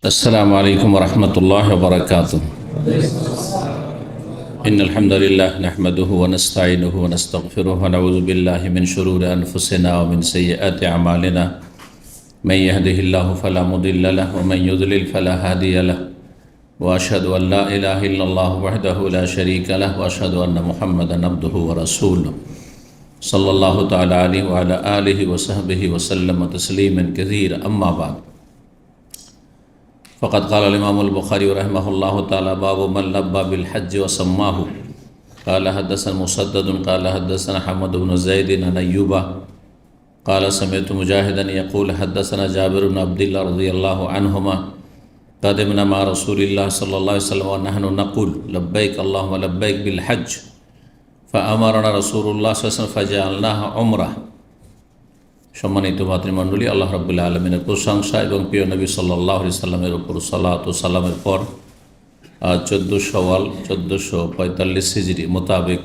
السلام عليكم ورحمة الله وبركاته. إن الحمد لله نحمده ونستعينه ونستغفره ونعوذ بالله من شرور أنفسنا ومن سيئات أعمالنا. من يهده الله فلا مضل له ومن يضلل فلا هادي له. وأشهد أن لا إله إلا الله وحده لا شريك له وأشهد أن محمدا عبده ورسوله صلى الله تعالى عليه وعلى آله وصحبه وسلم تسليما كثيرا. أما بعد، فقد قال الإمام البخاري رحمه الله تعالى: باب من لبى بالحج وسماه. قال حدثنا مسدد قال حدثنا حمد بن زيد عن أيوب قال سمعت مجاهدا يقول حدثنا جابر بن عبد الله رضي الله عنهما قدمنا مع رسول الله صلى الله عليه وسلم ونحن نقول لبيك اللهم لبيك بالحج فأمرنا رسول الله صلى الله عليه وسلم فجعلناها عمرة। সম্মানিত ভাতৃমণ্ডলী, আল্লাহ রাব্বুল আলামিনের প্রশংসা এবং প্রিয় নবী সাল্লাল্লাহু আলাইহি সাল্লামের উপর সালাত ও সালামের পর 14 শাওয়াল 1445 হিজরি মোতাবেক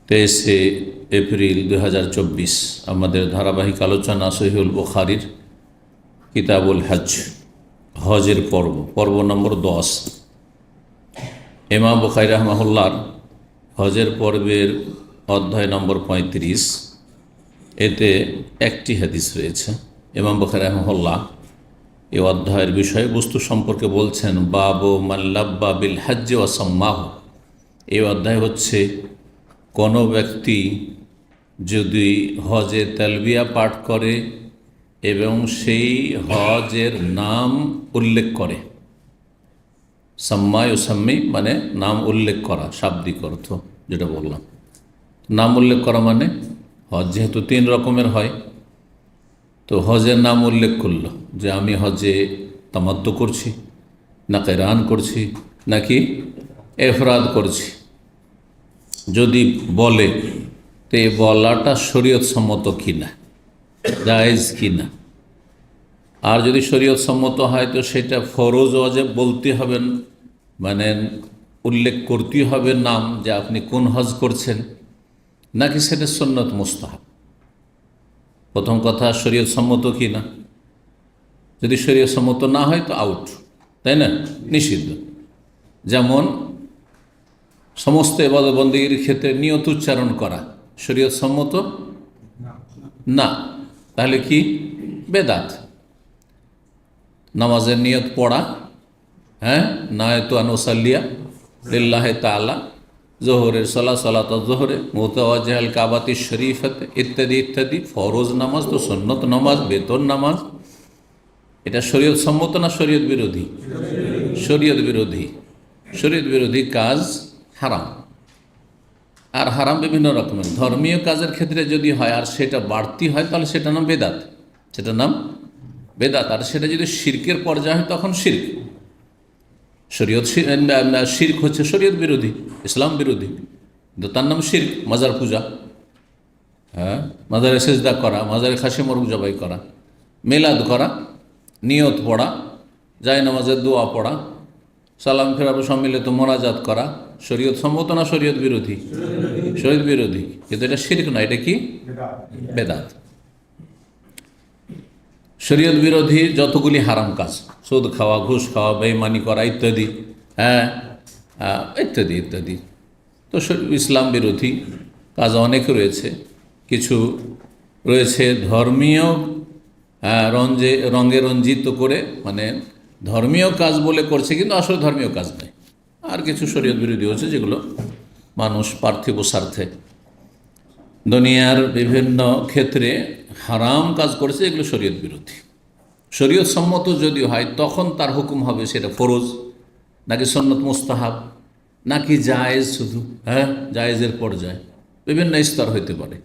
23 এপ্রিল 2024 আমাদের ধারাবাহিক আলোচনা সহিহুল বুখারীর কিতাবুল হজ, হজের পর্ব নম্বর 10। ইমাম বুখারী রাহমাহুল্লাহর হজের পর্বের অধ্যায় নম্বর 35, এতে একটি হাদিস রয়েছে। ইমাম বুখারী রাহিমাহুল্লাহ এই অধ্যায়ের বিষয়বস্তু সম্পর্কে বলছেন বাবু মান লাব্বা বিল হজ্জ ওয়া সাম্মাহু। এই অধ্যায় হচ্ছে কোনো ব্যক্তি যদি হজে তালবিয়া পাঠ করে এবং সেই হজের নাম উল্লেখ করে। সাম্মা ইউসাম্মি মানে নাম উল্লেখ করা, শাব্দিক অর্থ যেটা বললাম। নাম উল্লেখ করা মানে হজ যেহেতু 3 রকমের হয়, তো হজের নাম উল্লেখ করল যে আমি হজে তামাত্তু করছি, না কিরান করছি, নাকি ইফরাদ করছি। যদি বলে তো এই বলাটা শরীয়ত সম্মত কিনা, জায়েজ কিনা। আর যদি শরীয়ত সম্মত হয় তো সেটা ফরজ ওয়াজিব বলতে হবে, মানে উল্লেখ করতে হবে নাম যে আপনি কোন হজ করছেন, নাকি সেটা সুন্নত মুস্তাহাব। প্রথম কথা শরীয়ত সম্মত কি না। যদি শরীয়ত সম্মত না হয় তো আউট, তাই না, নিষিদ্ধ। যেমন সমস্ত ইবাদত বন্দেগীর ক্ষেত্রে নিয়ত উচ্চারণ করা শরীয়ত সম্মত না, তাহলে কি বেদাত। নামাজের নিয়ত পড়া, নায়তু আন উসাল্লিয়া লিল্লাহি তাআলা, জোহরের সলাত জোহরে মুতাওয়াজ্জিহাল কাবাতি শরীফাতে ইত্যাদি ইত্যাদি। ফরজ নামাজ তো সুন্নত নামাজ, বেতন নামাজ, এটা শরীয়ত সম্মত না শরীয়ত বিরোধী? শরীয়ত বিরোধী। শরীয়ত বিরোধী কাজ হারাম। আর হারাম বিভিন্ন রকমের। ধর্মীয় কাজের ক্ষেত্রে যদি হয় আর সেটা বাড়তি হয় তাহলে সেটা নাম বেদাত, সেটার নাম বেদাত। আর সেটা যদি শিরকের পর্যায়ে হয় তখন শিরক। শরীয়ত শিরক হচ্ছে শরীয়ত বিরোধী, ইসলাম বিরোধী, কিন্তু তার নাম শিরক। মাজার পূজা, মাজারে সেজদা করা, মাজারে খাসি মোরগ জবাই করা, মিলাদ করা, নিয়ত পড়া, জায়নামাজের দোয়া পড়া, সালাম ফেরাবো সম্মিলিত মোনাজাত করা শরীয়ত সম্মত না শরীয়ত বিরোধী? শরীয়ত বিরোধী, কিন্তু এটা শিরক না, এটা কি বেদাত। শরীয়ত বিরোধী যতগুলি হারাম কাজ, সুদ খাওয়া, ঘুষ খাওয়া, বেঈমানি করা ইত্যাদি, ইত্যাদি ইত্যাদি, তো ইসলাম বিরোধী কাজ অনেক রয়েছে। কিছু রয়েছে ধর্মীয় রঙে রঞ্জিত করে, মানে ধর্মীয় কাজ বলে করছে কিন্তু আসলে ধর্মীয় কাজ নয়। আর কিছু শরীয়ত বিরোধী হচ্ছে যেগুলো মানুষ পার্থিব স্বার্থে দুনিয়ার বিভিন্ন ক্ষেত্রে হারাম কাজ করেছে, এগুলো শরীয়ত বিরোধী। শরীয়ত সম্মত যদি হয় তখন তার হুকুম হবে সেটা ফরজ, নাকি সুন্নত মুস্তাহাব, নাকি জায়েজ। শুধু জায়েজের পর্যায়ে বিভিন্ন স্তর হইতে পারে।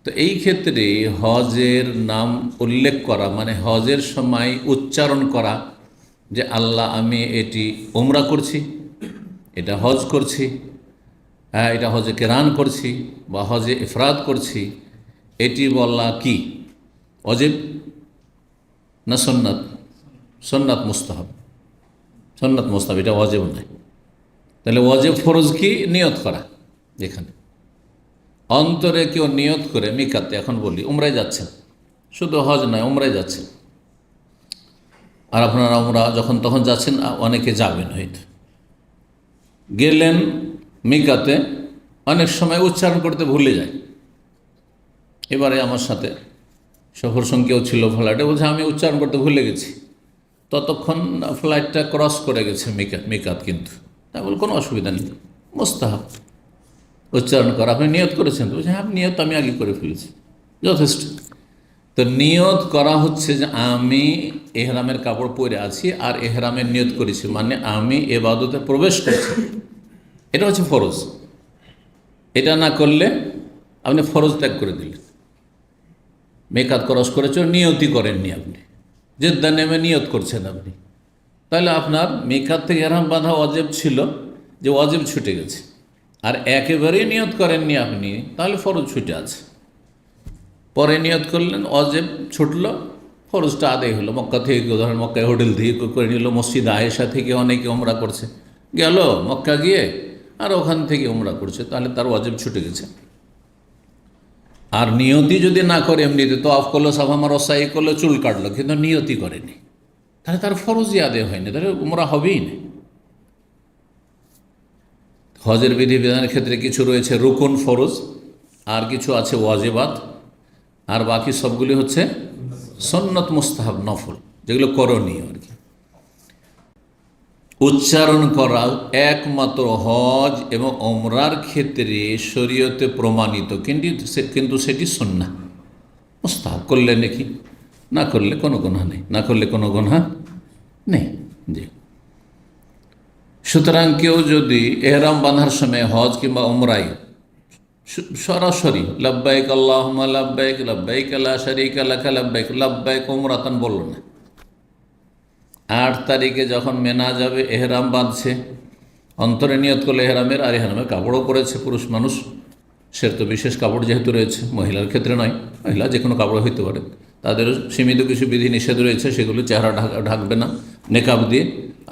তো এই ক্ষেত্রে হজের নাম উল্লেখ করা মানে হজের সময় উচ্চারণ করা যে আল্লাহ আমি এটি উমরা করছি, এটা হজ করছি, এটা হজে কিরান করছি বা হজে ইফরাদ করছি, এটি বলা কি ওয়াজিব না সুন্নাত? সুন্নাত মুস্তাহাব। সুন্নাত মুস্তাহাব, এটা ওয়াজিব নয়। তাহলে ওয়াজিব ফরজ কি? নিয়ত করা। এখানে অন্তরে কেউ নিয়ত করে মিকাতে, এখন বলি উমরায় যাচ্ছেন, শুধু হজ নয় উমরায় যাচ্ছেন, আর আপনারা আমরা যখন তখন যাচ্ছেন, অনেকে যাবেন হয়তো, গেলেন মিকাতে, অনেক সময় উচ্চারণ করতে ভুলে যায়। এবারে আমার সাথে সফর সঙ্গীও ছিল ফ্লাইটে, বলছে আমি উচ্চারণ করতে ভুলে গেছি। ততক্ষণ ফ্লাইটটা ক্রস করে গেছে মিকাত, কিন্তু তাই বল কোনো অসুবিধা নেই, মুস্তাহাব উচ্চারণ করা। আপনি নিয়ত করেছেন তো? বলছে হ্যাঁ, নিয়ত আমি আগে করে ফেলেছি, যথেষ্ট। তো নিয়ত করা হচ্ছে যে আমি এহরামের কাপড় পরে আছি আর এহরামের নিয়ত করেছি, মানে আমি এবাদতে প্রবেশ করছি, এটা হচ্ছে ফরজ। এটা না করলে আপনি ফরজ ত্যাগ করে দিলেন। মেকাত ক্রস করেছেন, নিয়তই করেননি আপনি, জেদ্দা নেমে নিয়ত করছেন আপনি, তাহলে আপনার মেকাত থেকে এহরাম বাঁধা ওয়াজিব ছিল, যে ওয়াজিব ছুটে গেছে। আর একেবারেই নিয়ত করেননি আপনি, তাহলে ফরজ ছুটে আছে। পরে নিয়ত করলেন, ওয়াজিব ছুটল, ফরজটা আদায় হলো। মক্কা থেকে কেউ ধরেন মক্কায় হোটেল থেকে করে নিল, মসজিদ আয়েশা থেকে অনেকে ওমরা করছে, গেল মক্কা গিয়ে আর ওখান থেকে ওমরা করছে, তাহলে তার ওয়াজিব ছুটে গেছে। আর নিয়তি যদি না করে, এমনিতে তো অফ করলো, সাফা মারো, সাই করলো, চুল কাটলো, কিন্তু নিয়তি করেনি, তাহলে তার ফরজই আদায় হয়নি, তাহলে ওমরা হবেই না। হজের বিধিবিধানের ক্ষেত্রে কিছু রয়েছে রুকুন ফরজ, আর কিছু আছে ওয়াজিবাত, আর বাকি সবগুলি হচ্ছে সুন্নত মুস্তাহাব নফল, যেগুলো করণীয় আর কি। উচ্চারণ করা একমাত্র হজ এবং ওমরার ক্ষেত্রে শরীয়তে প্রমাণিত, কিন্তু সেটি সুন্নাহ, মুস্তাহাব। করলে নাকি, না করলে কোনো গুনাহ নেই, না করলে কোনো গুনাহ নেই। জি, সুতরাং কেউ যদি এহরাম বাঁধার সময় হজ কিংবা ওমরায় সরাসরি লাব্বাইক আল্লাহুম্মা লাব্বাইক লাব্বাইক লা শারীকা লাকা লাব্বাইক লাব্বাইক ওমরাতান বলল না, 8 তারিখে যখন মেনা যাবে, এহরাম বাঁধছে, অন্তরে নিয়ত করলে এহরামের, আর এহরামের কাপড়ও পরেছে পুরুষ মানুষ, সে তো বিশেষ কাপড় যেহেতু রয়েছে, মহিলার ক্ষেত্রে নয়, মহিলা যে কোনো কাপড় হইতে পারে, তাদেরও সীমিত কিছু বিধি নিষেধ রয়েছে, সেগুলো চেহারা ঢাকবে না নেকাব দিয়ে,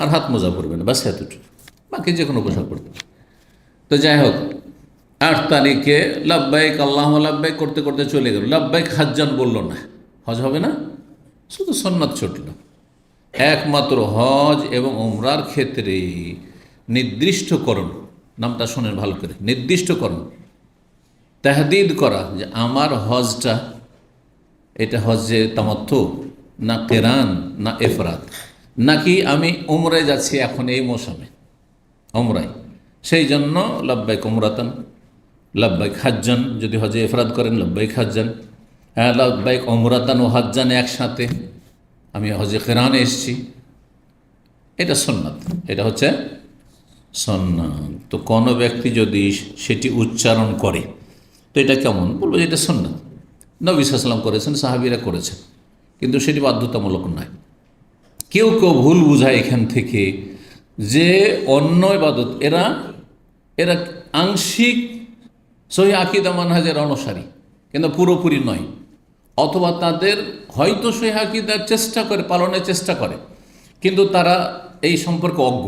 আর হাত মোজা পরবে না, ব্যাস এতটুকু, বাকি যে কোনো পোশাক পরবে। তো যাই হোক, 8 তারিখে লাব্বাইক আল্লাহুম্মা লাব্বাইক করতে করতে চলে গেল, লাব্বাইক হাজ্জান বলল না, হজ হবে না, শুধু সুন্নাত ছুটল। একমাত্র হজ এবং ওমরার ক্ষেত্রে নির্দিষ্টকরণ, নামটা শোনেন ভালো করে, নির্দিষ্টকরণ, তাহদিদ করা, যে আমার হজটা এটা হজে তামাত্তু না কেরান না এফরাত, নাকি আমি ওমরায় যাচ্ছি এখন এই মৌসুমে ওমরায়, সেই জন্য লাব্বাইক ওমরাতান, লাব্বাইক হাজ্জান, যদি হজে এফরাদ করেন লাব্বাইক হাজ্জান, হ্যাঁ লাব্বাইক ওমরাতান ও হাজ্জান একসাথে, আমি হজে কেরানে এসেছি, এটা সুন্নাত, এটা হচ্ছে সুন্নাত। তো কোনো ব্যক্তি যদি সেটি উচ্চারণ করে, তো এটা কেমন বলবো, যে এটা সুন্নাত, নবী সাল্লাল্লাহু আলাইহি ওয়াসাল্লাম করেছেন, সাহাবীরা করেছেন, কিন্তু সেটি বাধ্যতামূলক নয়। কেউ কেউ ভুল বুঝায় এখান থেকে যে অন্য ইবাদত, এরা আংশিক সহি আকীদা মানহাজের অনুসারী, কিন্তু পুরোপুরি নয়, অথবা তাদের হয়তো সহি আকীদার চেষ্টা করে, পালনের চেষ্টা করে, কিন্তু তারা এই সম্পর্কে অজ্ঞ,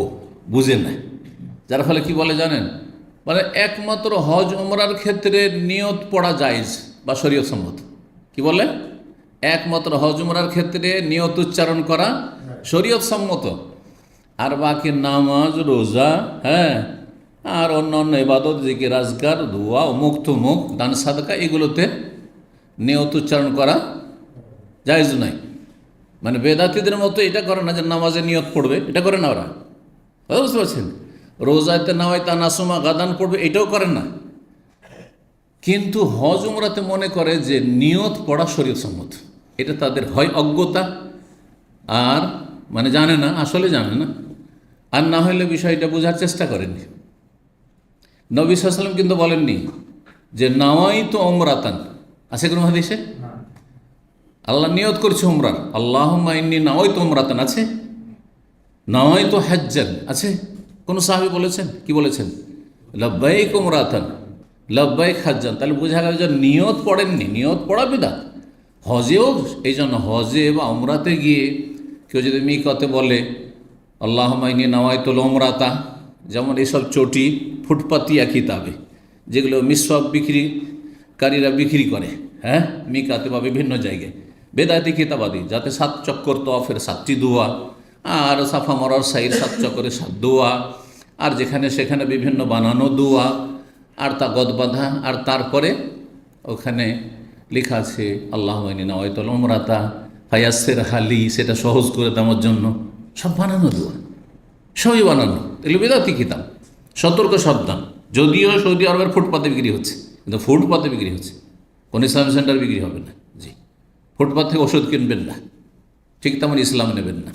বুঝে নেয়, যার ফলে কি বলে জানেন, মানে একমাত্র হজ ওমরার ক্ষেত্রে নিয়ত পড়া জায়েজ বা শরীয়ত সম্মত। কি বলে? একমাত্র হজ ওমরার ক্ষেত্রে নিয়ত উচ্চারণ করা শরীয়ত সম্মত, আর বাকি নামাজ, রোজা, হ্যাঁ, আর অন্যান্য ইবাদত, জিকির, আজকার, দোয়া, অমুক তমুক, দান সাদকা, এগুলোতে নিয়ত উচ্চারণ করা জায়েজ নাই। মানে বেদাতীদের মতো এটা করে না যে নামাজে নিয়ত পড়বে, এটা করে না ওরা, বুঝতে পারছেন? রোজাতে নাওয়াইতা নাসুমা গাদান পড়বে, এটাও করে না, কিন্তু হজ উমরাতে মনে করে যে নিয়ত পড়া শরীয়ত সম্মত। এটা তাদের হয় অজ্ঞতা, আর মানে জানে না, আসলে জানে না, আর না হলে বিষয়টা বোঝার চেষ্টা করেননি। নবী সাল্লাল্লাহু আলাইহি ওয়াসাল্লাম কিন্তু বলেননি যে নাওয়াইতু উমরাতান, আছে কোনো হাদিসে? আল্লাহ নিয়ত করছে উমরার, আল্লাহুম্মা ইন্নী নাওয়াইতু উমরাতান, আছে? নাওয়াইতু হাজ্জান, আছে? কোন সাহাবী বলেছেন? কি বলেছেন? লাব্বাইক উমরাতান, লাব্বাইক হাজ্জান। তাহলে বোঝা গেল যে নিয়ত পড়েননি, নিয়ত পড়া বিদআত। হজেও এই জন্য, হজে বা উমরাতে গিয়ে কেউ যদি মিকাতে বলে আল্লাহুম্মা ইন্নী নাওয়াইতুল উমরাতা, যেমন এইসব চটি ফুটপাতিয়া কিতাবে যেগুলো মিসওয়াক বিক্রিকারীরা বিক্রি করে, হ্যাঁ, মিকাতে বা বিভিন্ন জায়গায়, বেদাতি কিতাবাদি, যাতে 7 চক্কর তওয়াফের 7টি দোয়া, আর সাফা মরার সাইর 7 চক্করে 7 দোয়া, আর যেখানে সেখানে বিভিন্ন বানানো দোয়া, আর তা গদ বাঁধা, আর তারপরে ওখানে লেখা আছে আল্লাহুম্মা ইন্নী নাওয়াইতুল উমরাতা ফায়াসসির হালি, সেটা সহজ করে দেওয়ার জন্য। সব বানানো দোয়া, সবই বানানো। এগুলো বেদাতি কিতাব, সতর্ক সাবধান। যদিও সৌদি আরবের ফুটপাতে বিক্রি হচ্ছে, কিন্তু ফুটপাতে বিক্রি হচ্ছে, কোন ইসলামিক সেন্টার বিক্রি হবে না। জি, ফুটপাত থেকে ওষুধ কিনবেন না, ঠিক তেমন ইসলাম নেবেন না।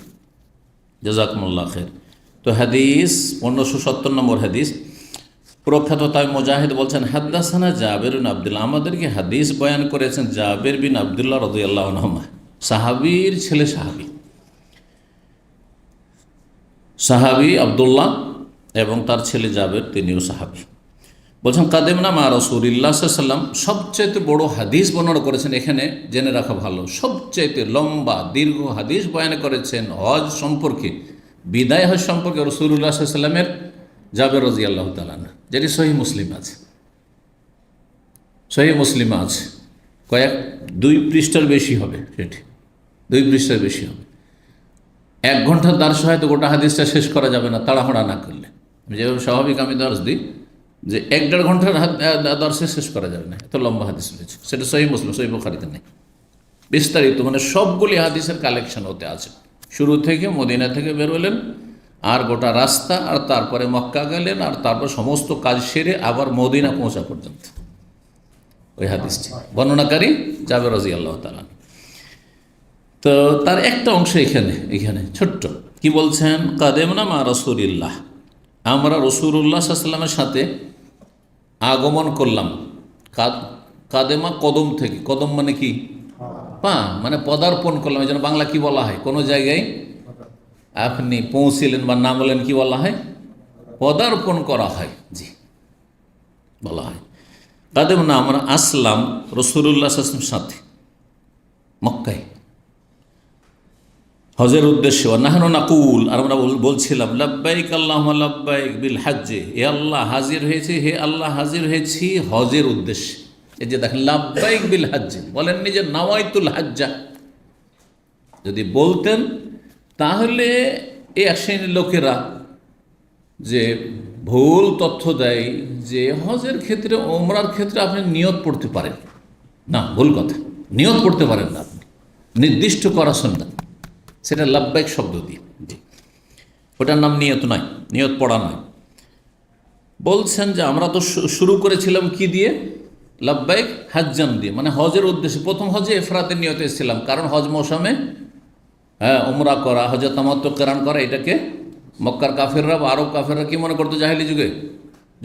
জাযাকুমুল্লাহ খের। তো হাদিস 1570 নম্বর হাদিস, প্রখ্যাত তাই মুজাহিদ বলছেন, হাদ্দাসানা জাবের বিন আব্দুল্লাহ, আমাদেরকে হাদিস বয়ান করেছেন জাবের বিন আব্দুল্লাহ রাদিয়াল্লাহু আনহুমা, সাহাবীর ছেলে সাহাবী আব্দুল্লাহ এবং তার ছেলে জাবের, তিনিও সাহাবী। বলছেন কাদেমনা মা রাসূলিল্লাহ সাল্লাল্লাহু আলাইহি ওয়াসাল্লাম, সবচাইতে বড় হাদিস বর্ণনা করেছেন। এখানে জেনে রাখা ভালো, সবচাইতে লম্বা দীর্ঘ হাদিস বয়ান করেছেন হজ সম্পর্কে, বিদায় হজ সম্পর্কে রাসূলুল্লাহ সাল্লাল্লাহু আলাইহি ওয়াসাল্লামের জাবের রাদিয়াল্লাহু তাআলা আনহু, যেটি সহিহ মুসলিম আছে। সহিহ মুসলিম আছে, 2 পৃষ্ঠার বেশি হবে, সেটি 2 পৃষ্ঠার বেশি হবে। 1 ঘন্টার দার্স হয়তো গোটা হাদিসটা শেষ করা যাবে না তাড়াহুড়া না করলে। যেভাবে স্বাভাবিক আমি দার্স দিই যে 1-1.5 ঘন্টার দার্সে শেষ করা যাবে না, এত লম্বা হাদিস রয়েছে। সেটা সহিহ মুসলিম, সহিহ বুখারীতে নেই। বিস্তারিত মানে সবগুলি হাদিসের কালেকশন হতে আছে। শুরু থেকে মদিনা থেকে বেরোলেন, আর গোটা রাস্তা, আর তারপরে মক্কা গেলেন, আর তারপর সমস্ত কাজ সেরে আবার মদিনা পৌঁছা পর্যন্ত ওই হাদিসটি বর্ণনাকারী জাবের রাদিয়াল্লাহু তাআলা। তো তার একটা অংশ এখানে ছোট্ট, কি বলছেন, কাদেমনা মা রাসূলিল্লাহ, আমরা রাসূলুল্লাহ সাল্লাল্লাহু আলাইহি ওয়াসাল্লামের সাথে আগমন করলাম। কাদেমা কদম থেকে, কদম মানে কি, পা, মানে পদার্পণ করলাম। এই জন্য বাংলা কি বলা হয়, কোনো জায়গায় আপনি পৌঁছিলেন বা নামলেন, কি বলা হয়, পদার্পণ করা হয়। জি, বলা হয় কাদেমনা, আমরা আসলাম রাসূলুল্লাহ সাল্লাল্লাহু আলাইহি ওয়াসাল্লামের সাথে মক্কায় হজের উদ্দেশ্যে। নাহনু নাকুল, আর আমরা বলছিলাম লাব্বাইক আল্লাহুম্মা লাব্বাইক বিল হজ্জে, হে আল্লাহ হাজির হয়েছে, হে আল্লাহ হাজির হয়েছি হজের উদ্দেশ্যে। এই যে দেখেন লাব্বাইক বিল হজ্জে, বলেননি যে নাওয়াইতুল হজ্জা। যদি বলতেন তাহলে এই এক শ্রেণীর লোকেরা যে ভুল তথ্য দেয় যে হজের ক্ষেত্রে, ওমরার ক্ষেত্রে আপনি নিয়ত পড়তে পারেন না, ভুল কথা। নিয়ত পড়তে পারেন না আপনি, নির্দিষ্ট করা সুন্নাত, সেটা লাব্বাইক শব্দ দিয়ে। জি, ওটার নাম নিয়ত নয়, নিয়ত পড়া নয়। বলছেন যে আমরা তো শুরু করেছিলাম কি দিয়ে, লাব্বাইক হাজ্জান দিয়ে, মানে হজের উদ্দেশ্যে। প্রথম হজে ইফরাতের নিয়তে এসেছিলাম, কারণ হজ মৌসুমে উমরা করা, হজে তামাত্তু কিরান করা, এটাকে মক্কার কাফেররা বা আরব কাফেররা কি মনে করতো, জাহেলি যুগে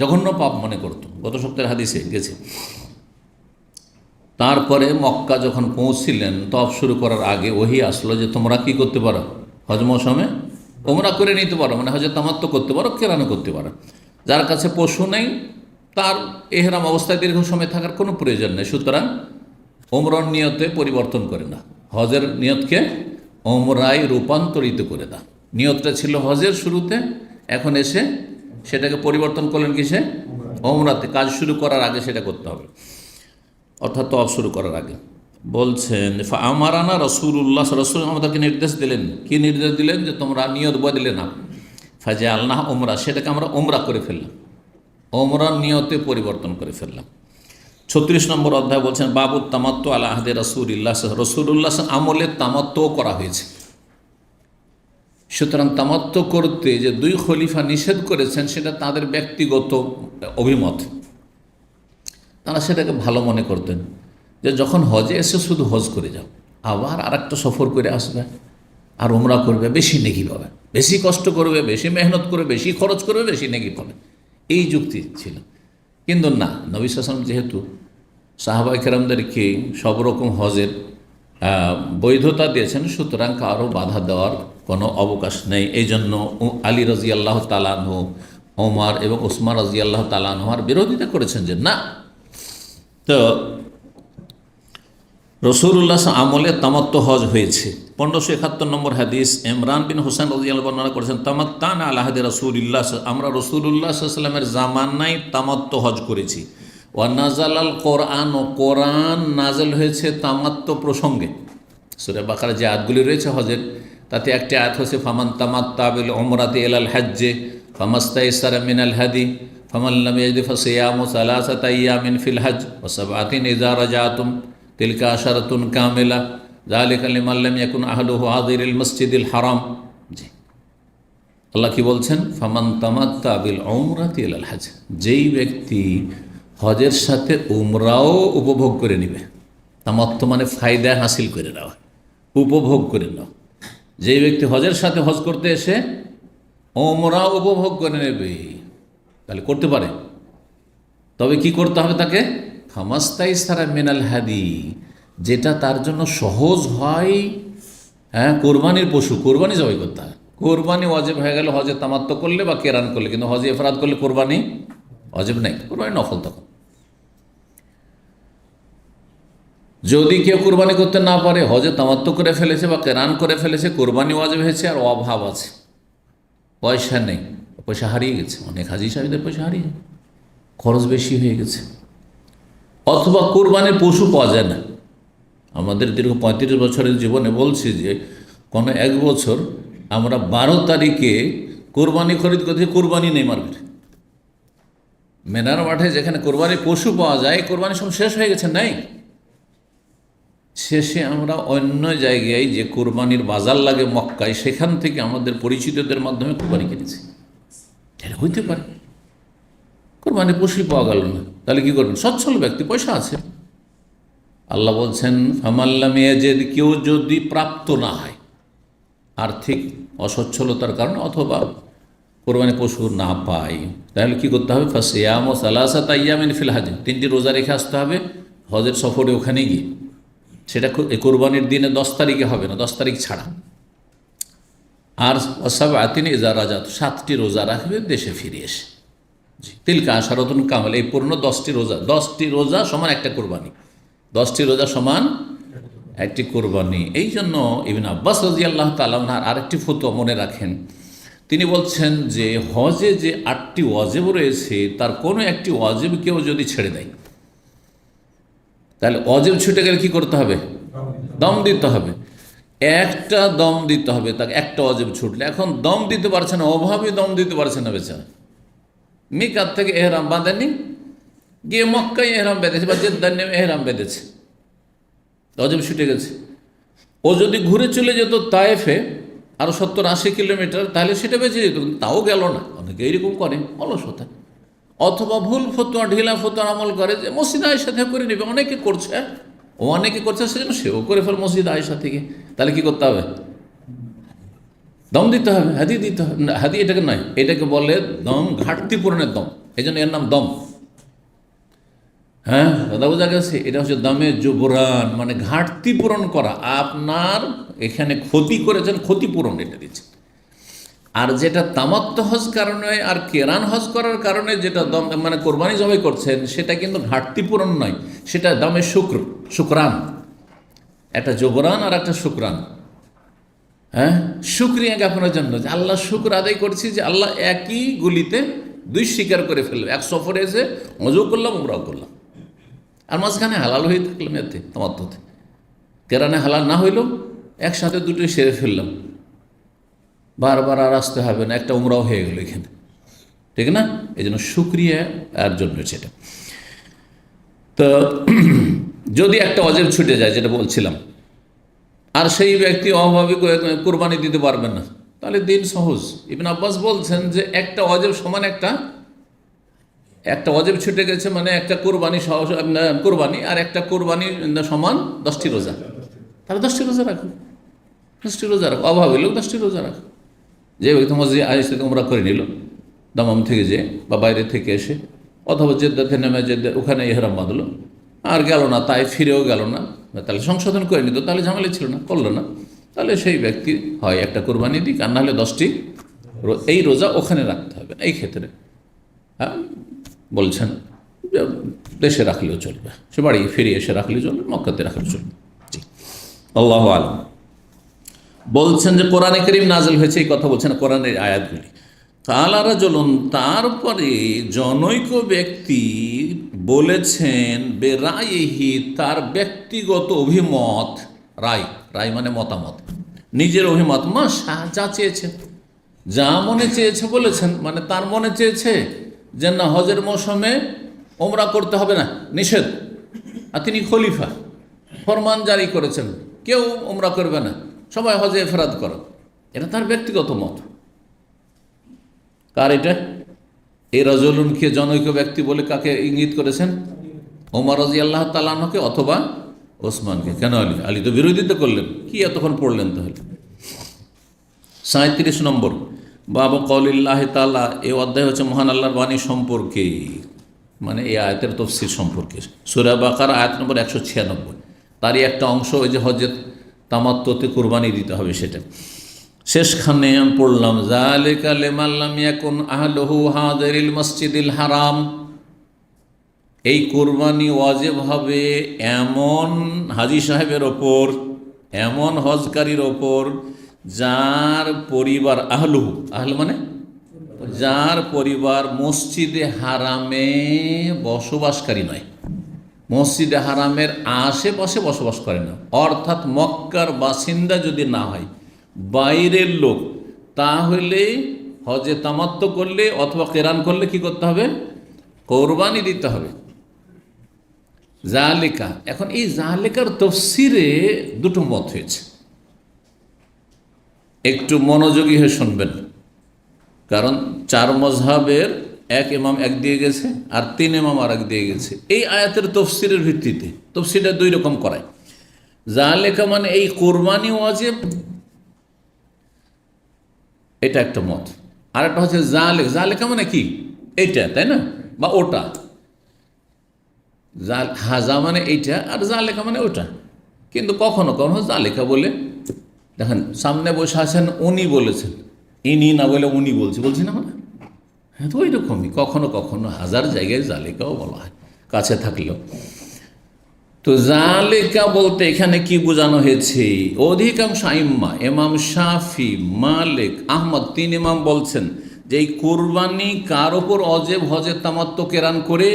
জঘন্য পাপ মনে করতো। গত সপ্তাহের হাদিসে গেছে। তারপরে মক্কা যখন পৌঁছছিলেন, তওয়াফ শুরু করার আগে ওহী আসলো যে তোমরা কি করতে পারো, হজ মৌসুমে উমরা করে নিতে পারো, মানে হজে তামাত্তু করতে পারো, কিরানও করতে পারো। যার কাছে পশু নেই তার এহরাম অবস্থায় দীর্ঘ সময় থাকার কোনো প্রয়োজন নেই, সুতরাং উমরার নিয়তে পরিবর্তন করে না, হজের নিয়তকে উমরায় রূপান্তরিত করে দাও। নিয়তটা ছিল হজের শুরুতে, এখন এসে সেটাকে পরিবর্তন করলেন কিসে, উমরাতে। কাজ শুরু করার আগে সেটা করতে হবে, অর্থাৎ তওয়াফ শুরু করার আগে। বলছেন আমারানা রাসূলুল্লাহ, রাসূল আমাদেরকে নির্দেশ দিলেন। কি নির্দেশ দিলেন, যে তোমরা নিয়ত বদলে না, ফাজে আল্লাহ উমরা, সেটাকে আমরা উমরা করে ফেললাম, উমরার নিয়তে পরিবর্তন করে ফেললাম। 36 নম্বর অধ্যায় বলছেন বাবু তামাত্তু আলা আহদে রাসূলিল্লাহ, রাসূলুল্লাহ আমলে তামাত্তু করা হয়েছে। সুতরাং তামাত্তু করতে যে 2 খলিফা নিষেধ করেছেন, সেটা তাদের ব্যক্তিগত অভিমত। তারা সেটাকে ভালো মনে করতেন যে যখন হজে এসে শুধু হজ করে যাও, আবার আরেকটা সফর করে আসবে, আর উমরা করবে, বেশি নেকি পাবে, বেশি কষ্ট করবে, বেশি মেহনত করবে, বেশি খরচ করবে, বেশি নেকি পাবে, এই যুক্তি ছিল। কিন্তু না, নবী সাল্লাল্লাহু আলাইহি ওয়াসাল্লাম যেহেতু সাহাবায়ে কেরামদেরকে সব রকম হজের বৈধতা দিয়েছেন, সুতরাং কারো বাধা দেওয়ার কোনো অবকাশ নেই। এই জন্য আলী রাদিয়াল্লাহু তাআলা আনহু, ওমর এবং উসমান রাদিয়াল্লাহু তাআলা আনহুর বিরোধিতা করেছেন যে না। তো রাসূলুল্লাহ আমলে তামাত্তু হজ হয়েছে। 1571 নম্বর হাদিস, ইমরান বিন হুসাইন রাদিয়াল্লাহু আনহু বর্ণনা করেছেন তামাত্তানা আলা আহদি রাসূলিল্লাহ, আমরা রাসূলুল্লাহ সাল্লাল্লাহু আলাইহি ওয়াসাল্লামের জামানায় তামাত্তু হজ করেছি। ওয়া নাযালাল কোরআন, ও কোরআন নাযিল হয়েছে তামাত্তু প্রসঙ্গে। সূরা বাকারা যে আয়াতগুলি রয়েছে হজের, তাতে একটি আয়াত হচ্ছে ফামান তামাত্তা বিল উমরাতি ইলাল হজ্জে ফামাস্তাইসারা মিনাল হাদি ফামান লাম ইয়াজিদ ফাসিয়ামু সালাসাতা আইয়ামিন ফিল হজ্জ ওয়া সাবআতিন ইযা রাজাতুম তিলকা আশারাতুন কামিলা যালিকা লিমান লাম ইয়াকুন আহলুহু হাযিরিল মসজিদিল হারাম। জি, আল্লাহ কি বলছেন? ফামান তামাত্তা বিল উমরাতি ইলাল হজ্জ, যেই ব্যক্তি হজের সাথে উমরাও উপভোগ করে নেবে। তামাত্তু মানে ফায়দা হাসিল করে নেওয়া, উপভোগ করে নাও। যেই ব্যক্তি হজের সাথে হজ করতে এসে ওমরা উপভোগ করে নেবে, তাহলে করতে পারে। তবে কি করতে হবে তাকে? ফামাস্তাইসারা মিনাল হাদি, যেটা তার জন্য সহজ হয়। হ্যাঁ, কোরবানির পশু, কোরবানি জবাই করতে হয়। কোরবানি ওয়াজিব হয়ে গেল হজে তামাত্তু করলে বা কেরান করলে, কিন্তু হজে ইফরাদ করলে কোরবানি ওয়াজিব নাই, কোরবানি নফল। তখন যদি কেউ কোরবানি করতে না পারে, হজে তামাত্তু করে ফেলেছে বা কেরান করে ফেলেছে, কোরবানি ওয়াজিব হয়েছে আর অভাব আছে, পয়সা নেই, পয়সা হারিয়ে গেছে, অনেক হাজি সাহেবদের পয়সা হারিয়ে, খরচ বেশি হয়ে গেছে, অথবা কোরবানির পশু পাওয়া যায় না। আমাদের দীর্ঘ 35 বছরের জীবনে বলছি যে কোনো এক বছর আমরা 12 তারিখে কোরবানি খরিদ করতে, কোরবানি নেই মার্কেটে। মেনার মাঠে যেখানে কোরবানির পশু পাওয়া যায়, কোরবানি সব শেষ হয়ে গেছে, নাই। শেষে আমরা অন্য জায়গায় যে কোরবানির বাজার লাগে মক্কায়, সেখান থেকে আমাদের পরিচিতদের মাধ্যমে কোরবানি কিনেছি। এটা হইতে পারে, কোরবানির পশুই পাওয়া গেল না, তাহলে কি করবেন? সচ্ছল ব্যক্তি, পয়সা আছে। আল্লাহ বলছেন ফামাল্লাম ইয়াজিদ, কেউ যদি প্রাপ্ত না হয় আর্থিক অসচ্ছলতার কারণে, অথবা কোরবানি পশু না পায়, তাহলে কি করতে হবে? ফাসিয়ামু সালাসাতা আইয়ামিন ফিল হজ্জ, 3টি রোজা রেখে আসতে হবে হজের সফরে, ওখানে গিয়ে। সেটা কোরবানির দিনে 10 তারিখে হবে না, 10 তারিখ ছাড়া। আর সাবআতিন ইযা রাজাত, 7টি রোজা রাখবে দেশে ফিরে এসে। জি, তিলকা আশারাতুন কামিলা, এই পূর্ণ 10টি রোজা। 10টি রোজা সমান একটা কোরবানি, 10টি রোজা সমান একটি কোরবানি। এই জন্য ইবনে আব্বাস রাদিয়াল্লাহু তাআলা আনহু আরেকটি ফতোয়া মনে রাখেন। তিনি বলছেন যে হজে যে 8টি ওয়াজিব রয়েছে, তার কোনো একটি ওয়াজিব কেউ যদি ছেড়ে দেয়, তাহলে ওয়াজিব ছুটে গেলে কি করতে হবে? দম দিতে হবে। একটা দম দিতে হবে তাকে, একটা ওয়াজিব ছুটলে। এখন দম দিতে পারছে না, অভাবে দম দিতে পারছে না বেচারা। মিকাত থেকে এহরাম বাঁধেনি, গিয়ে মক্কায় এহরাম বেঁধেছে বা জেদ্দায় নেমে এহরাম বেঁধেছে, ওয়াজিব ছুটে গেছে। ও যদি ঘুরে চলে যেত তায়েফে আরও 70-80 কিলোমিটার, তাহলে সেটা বেঁচে যেত, কিন্তু তাও গেল না। অনেকে এইরকম করে অলসতা, অথবা ভুল ফতোয়া, ঢিলা ফতোয়া আমল করে যে মসজিদ আয়েশা থেকে করে নেবে। অনেকে করছে, অনেকে করছে, সেজন্য সেও করে ফেল মসজিদ আয়েশা থেকে। তাহলে কি করতে হবে? দম দিতে হবে, হাদি দিতে হবে। হাদি এটাকে নয়, এটাকে বলে দম, ঘাটতি পূরণের দম, এই জন্য এর নাম দম। হ্যাঁ, দাদা বোঝা গেছে? এটা হচ্ছে দমে জুবরান, মানে ঘাটতি পূরণ করা। আপনার এখানে ক্ষতি করেছেন, ক্ষতিপূরণ এটা দিচ্ছে। আর যেটা তামাত্তু হজ কারণে আর কেরান হজ করার কারণে যেটা দম, মানে কোরবানি জবাই করছেন, সেটা কিন্তু ঘাটতি পূরণ নয়, সেটা দমে শুকরান, একটা জবরান আর একটা শুকরান। হ্যাঁ, শুকরিয়া জ্ঞাপনের জন্য যে আল্লাহ শুক্র আদায় করছি যে আল্লাহ একই গুলিতে 2 স্বীকার করে ফেলবে। এক সফরে এসে মজু করলাম, উমরাও করলাম, আর মাঝখানে হালাল হয়ে থাকলাম। এতে তামাত্তুতে, কেরানে হালাল না হইলেও একসাথে দুটোই সেরে ফেললাম, বারবার আর আসতে হবে না, একটা উমরাও হয়ে গেল এখানে, ঠিক না? এই জন্য শুকরিয়া আর জন্য সেটা। তো যদি একটা ওয়াজিব ছুটে যায়, যেটা বলছিলাম, আর সেই ব্যক্তি অভাবে কোরবানি দিতে পারবেন না, তাহলে দিন সহজ। ইবনে আব্বাস বলছেন যে একটা ওয়াজিব সমান একটা ওয়াজিব ছুটে গেছে, মানে একটা কোরবানি আর একটা কোরবানি সমান 10টি রোজা। তাহলে 10টি রোজা রাখো, 10টি রোজা রাখো, অভাব হইলেও 10টি রোজা রাখো। যে ব্যক্তি মসজিদ আয়েশা থেকে উমরা করে নিল, দামাম থেকে যে বা বাইরে থেকে এসে, অথবা জেদ্দাতে নেমে ওখানে ইহরাম বাঁধলো, আর গেল না, তাই ফিরেও গেল না, তাহলে সংশোধন করে নিত, তাহলে ঝামেলা ছিল না, করলো না, তাহলে সেই ব্যক্তি হয় একটা কোরবানি দিক, আর নাহলে 10টি এই রোজা ওখানে রাখতে হবে। এই ক্ষেত্রে হ্যাঁ বলছেন দেশে রাখলেও চলবে, সে বাড়ি ফিরে এসে রাখলেও চলবে, মক্কাতে রাখলেও চলবে। জি, আল্লাহু আলাম। বলছেন যে কোরআনে কারীম নাযিল হয়েছে, এই কথা বলছেন কোরআনের আয়াতগুলি। কালারা জ্বলুন, তারপরে জনৈক ব্যক্তি বলেছেন বেরাইহি, তার ব্যক্তিগত অভিমত, রায়, রায় মানে মতামত, নিজের অভিমত, যা চেয়েছে, যা মনে চেয়েছে বলেছেন, মানে তার মনে চেয়েছে যে না হজের মৌসুমে ওমরা করতে হবে না, নিষেধ, আর তিনি খলিফা, ফরমান জারি করেছেন কেউ ওমরা করবে না, সবাই হজে এফরাদ করো। এটা তার ব্যক্তিগত মত। কার এটা? এই রাজুলুনকে জনৈক ব্যক্তি বলে কাকে ইঙ্গিত করেছেন? ওমর রাদিয়াল্লাহু তাআলা আনহুকে অথবা ওসমানকে। কেন আলী? আলী তো বিরোধিতা করলেন, কি এতক্ষণ পড়লেন তাহলে? 37 নম্বর বাবু কওলিল্লাহি তাআলা, এই অধ্যায় হচ্ছে মহান আল্লাহর বাণী সম্পর্কে, মানে এই আয়াতের তাফসীর সম্পর্কে। সূরা বাকারা আয়াত নম্বর 196, তারই একটা অংশ ওই যে হজের তামাত্তুতে কুরবানি দিতে হবে, সেটা শেষখানে আমি পড়লাম, যালিকা লিমান লাম ইয়াকুন আহলুহু হাদিরিল মসজিদিল হারাম। এই কুরবানি ওয়াজিব হবে এমন হাজী সাহেবের ওপর, এমন হজকারীর ওপর যার পরিবার, আহলুহু, আহল মানে যার পরিবার মসজিদে হারামে বসবাসকারী নয়, মসজিদে হারামের আশেপাশে বসবাস করে না, অর্থাৎ মক্কার বাসিন্দা যদি না হয়, বাইরের লোক, তাহলে হজে তামাত্তু করলে অথবা কেরান করলে কি করতে হবে? কোরবানি দিতে হবে। জালিকা, এখন এই জালিকার তাফসীরে দুটো মত হয়েছে, একটু মনোযোগী হয়ে শুনবেন, কারণ 4 মযহাবের এক ইমাম এক দিয়ে গেছে আর 3 ইমাম আর এক দিয়ে গেছে। এই আয়াতের তাফসীরের ভিত্তিতে তাফসীরটা 2 রকম করায়। জালিকা মানে এই কোরবানি ওয়াজিব, এটা একটা মত। আর একটা হচ্ছে জালিকা মানে কি? এইটা, তাই না, বা ওটা। হাজা মানে এইটা আর জালিকা মানে ওটা। কিন্তু কখনো কখনো জালিকা বলে, দেখেন সামনে বসে আছেন উনি বলেছেন, ইনি না বলে উনি বলছি না, মানে হ্যাঁ, তো ওই রকমই কখনো কখনো হাজার জায়গায় জালিকাও বলা হয় কাছে থাকলেও। তো জালিকা বলতে এখানে কি বোঝানো হয়েছে? অধিকাংশ আইম্মা, ইমাম শাফি, মালিক, আহমদ, 3 ইমাম বলছেন যে এই কুরবানি কার ওপর ওয়াজিব হজে তামাত্তু কেরান করে?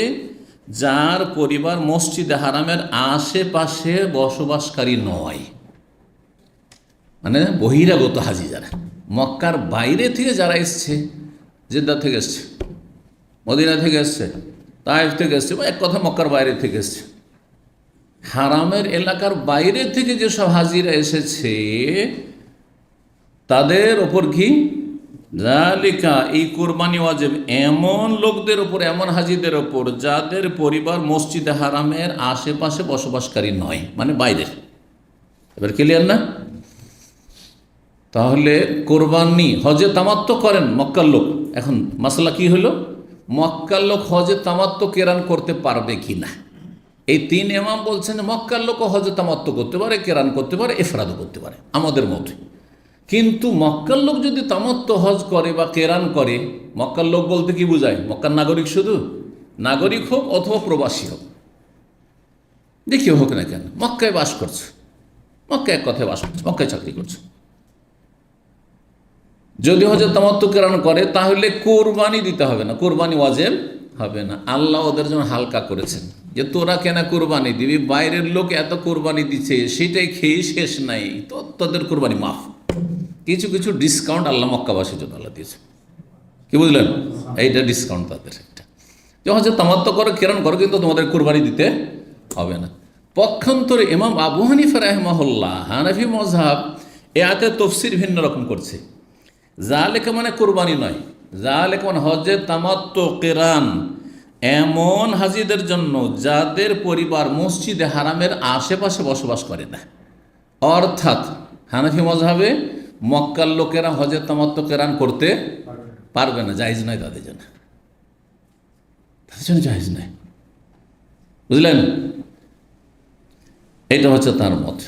যার পরিবার মসজিদে হারামের আশেপাশে বসবাসকারী নয়, মানে বহিরাগত হাজি, যারা মক্কার বাইরে থেকে যারা এসছে, জেদ্দা থেকে এসছে, মদিনা থেকে এসছে, তায়েফ থেকে এসছে, বা এক কথা মক্কার বাইরে থেকে এসছে, হারামের এলাকার বাইরে থেকে যেসব হাজিরা এসেছে তাদের ওপর কি? জালিকা, এই কুরবানি ওয়াজিব এমন লোকদের ওপর, এমন হাজিদের ওপর যাদের পরিবার মসজিদে হারামের আশেপাশে বসবাসকারী নয়, মানে বাইরের। এবার ক্লিয়ার না? তাহলে কোরবানি হজে তামাত্তু করেন মক্কার লোক। এখন মাসলা কি হলো? মক্কার লোক হজে তামাত্তু কেরান করতে পারবে কি না? এই 3 ইমাম বলছেন মক্কার লোকও হজে তামাত্তু করতে পারে, কেরান করতে পারে, ইফরাদও করতে পারে, আমাদের মতে। কিন্তু মক্কার লোক যদি তামাত্তু হজ করে বা কেরান করে, মক্কার লোক বলতে কি বোঝায়? মক্কার নাগরিক, শুধু নাগরিক হোক অথবা প্রবাসী হোক, দেখি হোক না কেন, মক্কায় বাস করছে, মক্কায় এক কথায় বাস করছে, মক্কায় চাকরি করছে, যদি হজে তামাত্তু কেরান করে তাহলে কোরবানি দিতে হবে না, কোরবানি ওয়াজিব হবে না। আল্লাহ ওদের জন্য হালকা করেছেন যে তোরা কেন কোরবানি দিবি, বাইরের লোক এত কোরবানি দিচ্ছে, সেটাই খেয়ে শেষ নাই, তো তোদের কোরবানি মাফ। কিছু কিছু ডিসকাউন্ট আল্লাহ মক্কাবাসীর জন্য আল্লাহ দিয়েছে, কি বুঝলেন? এইটা ডিসকাউন্ট তাদের একটা, যে হচ্ছে তামাত্তু করো, কেরান করো, কিন্তু তোমাদের কোরবানি দিতে হবে না। পক্ষান্তরে ইমাম আবু হানিফা রাহিমাহুল্লাহ, হানাফি মযহাব, এ আয়াতের তাফসীর ভিন্ন রকম করছে। জালিকা মানে কোরবানি নয়, জালিকা মানে হজে তামাত্তু কেরান এমন হাজিদের জন্য যাদের পরিবার মসজিদে হারামের আশেপাশে বসবাস করে না। অর্থাৎ হানাফি মযহাবে মক্কার লোকেরা হজে তামাত্তু কেরান করতে পারবে না, জায়েজ নয় তাদের জন্য, জায়েজ নয়, বুঝলেন? এটা হচ্ছে তার মত।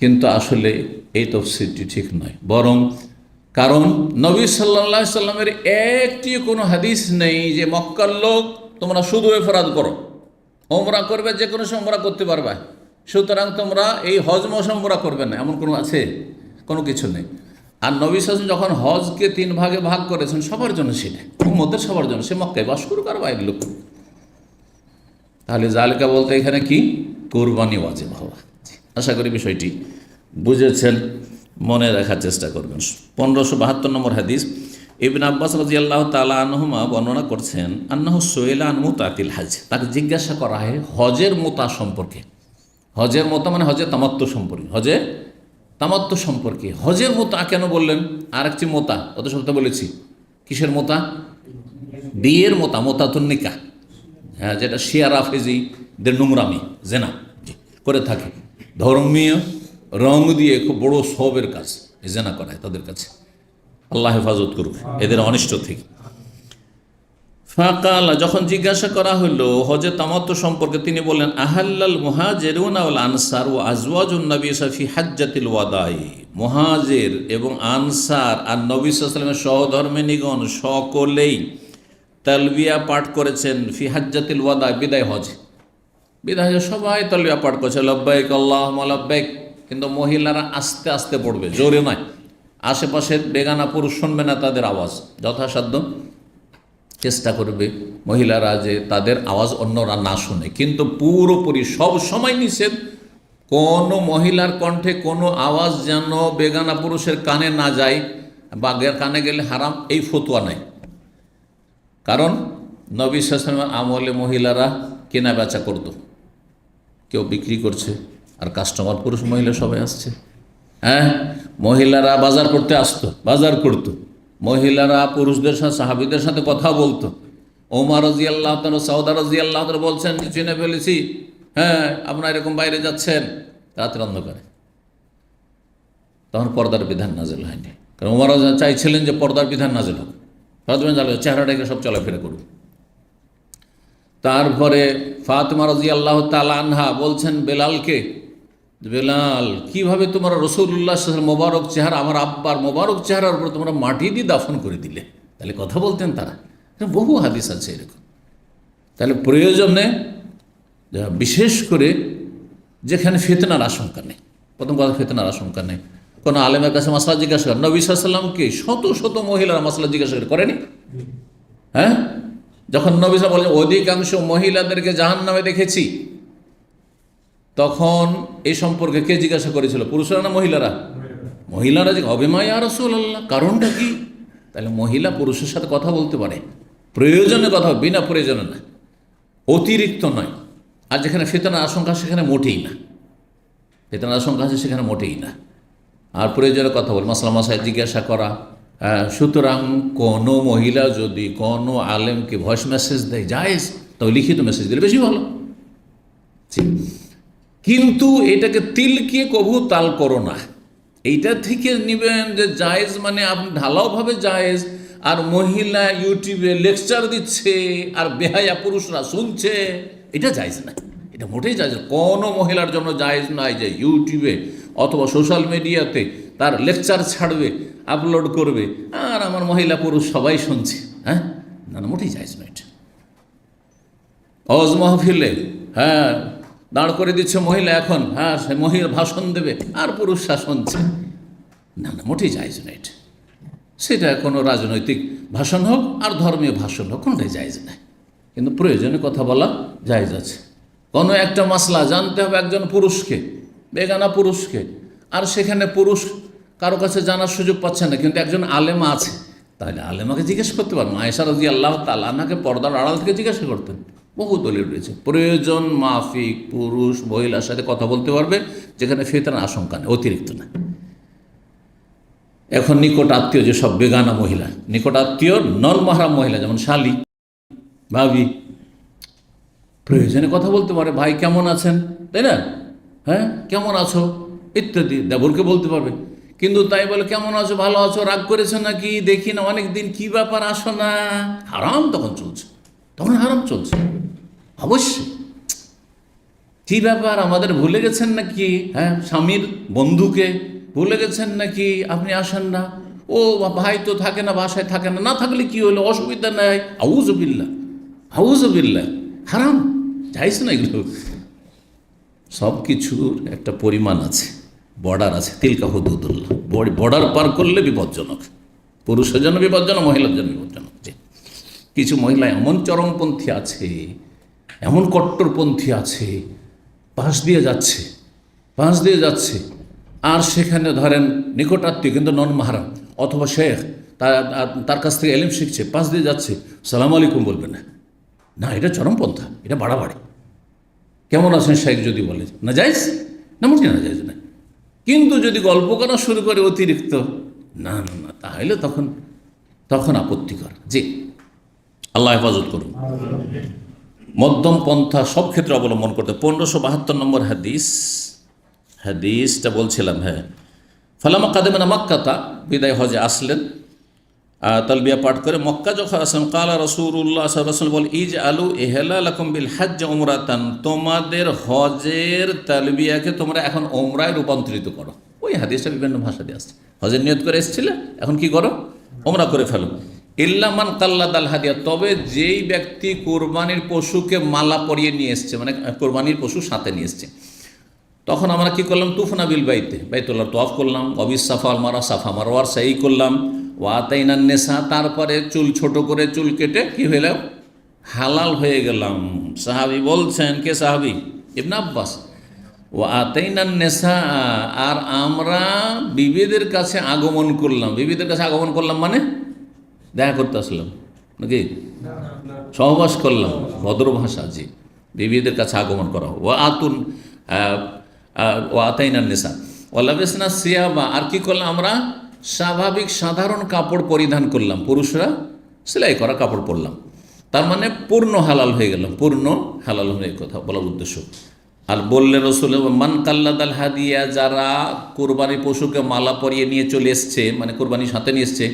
কিন্তু আসলে এই তাফসীরটি ঠিক নয়, বরং কারণ নবী সাল্লাল্লাহু আলাইহি সাল্লামের একটি কোনো হাদিস নেই যে মক্কার লোক তোমরা শুধু ইফরাদ করো, ওমরা করবে, যে কোনো সময় ওমরা করতে পারবে, সুতরাং তোমরা এই হজ মৌসুম ওমরা করবে না, এমন কোনো আছে? কোনো কিছু নেই। আর নবী সাল্লাল্লাহু আলাইহি ওয়াসাল্লাম যখন হজকে 3 ভাগে ভাগ করেছেন, সবার জন্য সেটা, উম্মতের সবার জন্য, সে মক্কায় বাস করুক আর বাইরের লোক। তাহলে জালিকা বলতে এখানে কি? কোরবানি ওয়াজিব হওয়া। আশা করি বিষয়টি বুঝেছেন? মনে রাখার চেষ্টা করবেন। 1572 নম্বর হাদিস, ইবনে আব্বাস রাদিয়াল্লাহু তাআলা আনহুমা বর্ণনা করছেন, আন্নাহু সুইলা আন মুতাতিল হজ, তাকে জিজ্ঞাসা করা হয় হজের মোতা সম্পর্কে। হজের মোতা মানে হজের তামাত্তু সম্পর্কে, হজের তামাত্তু সম্পর্কে। হজের মোতা কেন বললেন? আর একটি মোতা গত সপ্তাহে বলেছি, কিসের মোতা? বিয়ের মোতা, মোতাতুন নিকাহ। হ্যাঁ, যেটা শিয়া রাফেজিদের নোংরামি জেনা করে থাকে, ধর্মীয় রং দিয়ে খুব বড় সবের কাজ জেনা করায় তাদের কাছে। আল্লাহ হেফাজত করুক এদের অনিষ্ট থেকে। ফাকালা, যখন জিজ্ঞাসা করা হলো হজে তামাত্তু সম্পর্কে, তিনি বললেন, আহাল্লাল মুহাজিরুনা ওয়াল আনসার ওয়া আজওয়াজুন নবী ফি হাজ্জাতিল ওয়াদাই। মুহাজির এবং আনসার আর নবী সাল্লাল্লাহু আলাইহি ওয়াসাল্লামের সহধর্মিণীগণ সকলেই তালবিয়া পাঠ করেছেন ফি হাজ্জাতিল ওয়াদা, বিদায় হজ। বিদায় হজে সবাই তালবিয়া পাঠ করেছে, লব্বাইক আল্লাহুম্মা লব্বাইক। কিন্তু মহিলারা আস্তে আস্তে পড়বে, জোরে নয়। আশেপাশের বেগানা পুরুষ শুনবে না তাদের আওয়াজ, যথাসাধ্য চেষ্টা করবে মহিলারা যে তাদের আওয়াজ অন্যরা না শুনে। কিন্তু পুরোপুরি সব সময় নিষেধ, কোনো মহিলার কণ্ঠে কোনো আওয়াজ যেন বেগানা পুরুষের কানে না যায়, বা কানে গেলে হারাম, এই ফতোয়া নাই। কারণ নবী সাল্লাল্লাহু আলাইহি ওয়াসাল্লামের আমলে মহিলারা কেনা বেচা করত, কেউ বিক্রি করছে আর কাস্টমার পুরুষ মহিলা সবাই আসছে। হ্যাঁ, মহিলারা বাজার করতে আসতো, বাজার করত, মহিলারা পুরুষদের সাথে সাহাবীদের সাথে কথা বলতো। ওমর রাদিয়াল্লাহু তাআলা, সাউদা রাদিয়াল্লাহু তাআলা বলছেন, চিনে ফেলেছি, হ্যাঁ আপনারা এরকম বাইরে যাচ্ছেন রাতের অন্ধকারে। তখন পর্দার বিধান নাযিল হয়নি, কারণ ওমর চাইছিলেন যে পর্দার বিধান নাযিল হোক, চেহারাটাকে সব চলাফেরা করুক। তারপরে ফাতিমা রাদিয়াল্লাহু তাআলা আনহা বলছেন বেলালকে, বেলাল কিভাবে তোমরা রাসূলুল্লাহ সাল্লাল্লাহু আলাইহি ওয়াসাল্লাম মোবারক চেহারা, আমার আব্বার মোবারক চেহারার উপর তোমরা মাটি দিয়ে দাফন করে দিলে? তাহলে কথা বলতেন তারা, বহু হাদিস আছে এরকম। তাহলে প্রয়োজনে বিশেষ করে যেখানে ফিতনার আশঙ্কা নেই, প্রথম কথা ফিতনার আশঙ্কা নেই, কোনো আলেমের কাছে মাসলা জিজ্ঞাসা করেন। নবী সাল্লাল্লাহু আলাইহি ওয়াসাল্লামকে শত শত মহিলারা মাসলা জিজ্ঞাসা করেনি? হ্যাঁ, যখন নবী সাল্লাল্লাহু আলাইহি ওয়াসাল্লাম বলেন অধিকাংশ মহিলাদেরকে জাহান্নামে দেখেছি, তখন এই সম্পর্কে কে জিজ্ঞাসা করেছিল? পুরুষরা না মহিলারা? মহিলারা যে অবিমা ইয়া রাসূলুল্লাহ, কারণটা কি? তাহলে মহিলা পুরুষের সাথে কথা বলতে পারে, প্রয়োজনে কথা, বিনা প্রয়োজনে না, অতিরিক্ত নয়। আর যেখানে ফিতনার আশঙ্কা সেখানে মোটেই না, ফিতনার আশঙ্কা আছে সেখানে মোটেই না। আর প্রয়োজনে কথা বল, মাসলা মাসাইল জিজ্ঞাসা করা। সুতরাং কোনো মহিলা যদি কোনো আলেমকে ভয়েস মেসেজ দেয় জায়েজ, তবে লিখিত মেসেজ দিলে বেশি ভালো। কিন্তু এটাকে তিলকিয়ে কবু তাল করো না। এইটা থেকে নেবেন যে জায়েজ মানে আপনি ঢালাওভাবে জায়েজ, আর মহিলা ইউটিউবে লেকচার দিচ্ছে আর বেহায়া পুরুষরা শুনছে, এটা জায়েজ না, এটা মোটেই জায়েজ। কোনো মহিলার জন্য জায়েজ নয় যে ইউটিউবে অথবা সোশ্যাল মিডিয়াতে তার লেকচার ছাড়বে, আপলোড করবে, আর আমার মহিলা পুরুষ সবাই শুনছে। হ্যাঁ, না না, মোটেই জায়েজ নয় এটা। ওয়াজ মাহফিলে হ্যাঁ দাঁড় করে দিচ্ছে মহিলা, এখন হ্যাঁ সে মহিলা ভাষণ দেবে আর পুরুষরা শুনছে, না না, মোটেই জায়েজ নয় এটা। সেটা কোনো রাজনৈতিক ভাষণ হোক আর ধর্মীয় ভাষণ হোক, কোনোটাই জায়েজ নয়। কিন্তু প্রয়োজনে কথা বলা জায়েজ আছে। কোনো একটা মাসলা জানতে হবে একজন পুরুষকে, বেগানা পুরুষকে, আর সেখানে পুরুষ কারো কাছে জানার সুযোগ পাচ্ছে না, কিন্তু একজন আলেমা আছে, তাহলে আলেমাকে জিজ্ঞেস করতে পারেন। আয়েশা রাদিয়াল্লাহু তাআলা আনহাকে পর্দার আড়াল থেকে জিজ্ঞাসা করতেন। বহু দলিল রয়েছে, প্রয়োজন মাফিক পুরুষ মহিলার সাথে কথা বলতে পারবে, যেখানে ফিতনার আশঙ্কা নেই, অতিরিক্ত না। এখন নিকট আত্মীয় যেসব বেগানা মহিলা, নিকট আত্মীয় নন মাহরাম মহিলা, যেমন শালি, ভাবি, প্রয়োজনে কথা বলতে পারে, ভাই কেমন আছেন, তাই না, হ্যাঁ কেমন আছো ইত্যাদি, দেবরকে বলতে পারবে। কিন্তু তাই বলে কেমন আছো, ভালো আছো, রাগ করেছো নাকি, দেখি না অনেক দিন, কি ব্যাপার, আসো না, হারাম তখন চলছে, তখন হারাম চলছে অবশ্যই। কি ব্যাপার, আমাদের ভুলে গেছেন নাকি? হ্যাঁ, স্বামীর বন্ধুকে ভুলে গেছেন নাকি, আপনি আসেন না, ও ভাই তো থাকে না, বাসায় থাকে না, না থাকলে কি হলো, অসুবিধা নাই, আউযুবিল্লাহ, আউযুবিল্লাহ, হারাম, যাইস না এগুলো। সব কিছুর একটা পরিমাণ আছে, বর্ডার আছে, তিলকা হুদুদুল্লাহ, বর্ডার পার করলে বিপজ্জনক, পুরুষের জন্য বিপজ্জনক, মহিলার জন্য বিপজ্জনক। যে কিছু মহিলা এমন চরমপন্থী আছে, এমন কট্টরপন্থী আছে, পাশ দিয়ে যাচ্ছে, আর সেখানে ধরেন নিকটাত্মীয় কিন্তু নন মাহারাম অথবা শেখ তার কাছ থেকে এলিম শিখছে, পাশ দিয়ে যাচ্ছে, সালাম আলাইকুম বলবে না, না এটা চরমপন্থা, এটা বাড়াবাড়ি। কেমন আছেন শেখ যদি বলে না যাইজ, না মোটে না যাইজ না। কিন্তু যদি গল্প করা শুরু করে অতিরিক্ত, না না না, তাহলে তখন আপত্তিকর। জি, আল্লাহ হেফাজত করুন। মধ্যম পন্থা সব ক্ষেত্রে অবলম্বন করতে। 1572 নম্বর হাদিসটা বলছিলাম। হ্যাঁ, ফালামা কাদেমানা মক্কাতা, বিদায় হজে আসলেন, তালবিয়া পাঠ করে মক্কা যখন আসলেন, কালা রাসূলুল্লাহ সাল্লাল্লাহু আলাইহি ওয়াসাল্লাম বল, ইজ আলু ইহলালাকুম বিল হজ্জ উমরাতান, তোমাদের হজের তালবিয়াকে তোমরা এখন ওমরায় রূপান্তরিত করো। ওই হাদিসটা বিভিন্ন ভাষা দিয়ে আসছে। হজের নিয়ত করে এসেছিলে, এখন কি করো, ওমরা করে ফেলো। ইল্লা মান কাল্লাদাল হাদিয়া, তবে যেই ব্যক্তি কোরবানির পশুকে মালা পরিয়ে নিয়ে এসছে, মানে কোরবানির পশু সাথে নিয়ে এসছে, তখন আমরা কি করলাম, তুফনা বিল বাইতুল্লাহ তওয়াফ করলাম, অবিস সাফা আল মারা, সাফা মারওয়ার সাই করলাম, ওয়াতাইনান নেসা, তারপরে চুল ছোট করে চুল কেটে কি হইলাম, হালাল হয়ে গেলাম। সাহাবী বলছেন, কে সাহাবী? ইবনে আব্বাস। ওয়াতাইনান নেসা, আর আমরা বিবিদের কাছে আগমন করলাম। বিবিদের কাছে আগমন করলাম মানে দেখা করতে আসলাম নাকি সহবাস করলাম, ভদ্র ভাষা। জি, বিবিদের কাছে আগমন করা। ওয়াতাইনান নেসা ওয়ালাবিসনা সিয়াবা, আর কি করলাম আমরা, স্বাভাবিক সাধারণ কাপড় পরিধান করলাম, পুরুষরা সেলাই করা কাপড় পরলাম। তার মানে পূর্ণ হালাল হয়ে গেলাম, পূর্ণ হালাল হয়ে কথা বলার উদ্দেশ্য। আর বললেন রাসূল, মান কাল্লাদাল হাদিয়া, যারা কোরবানি পশুকে মালা পরিয়ে নিয়ে চলে এসছে, মানে কোরবানির সাথে নিয়ে এসছে,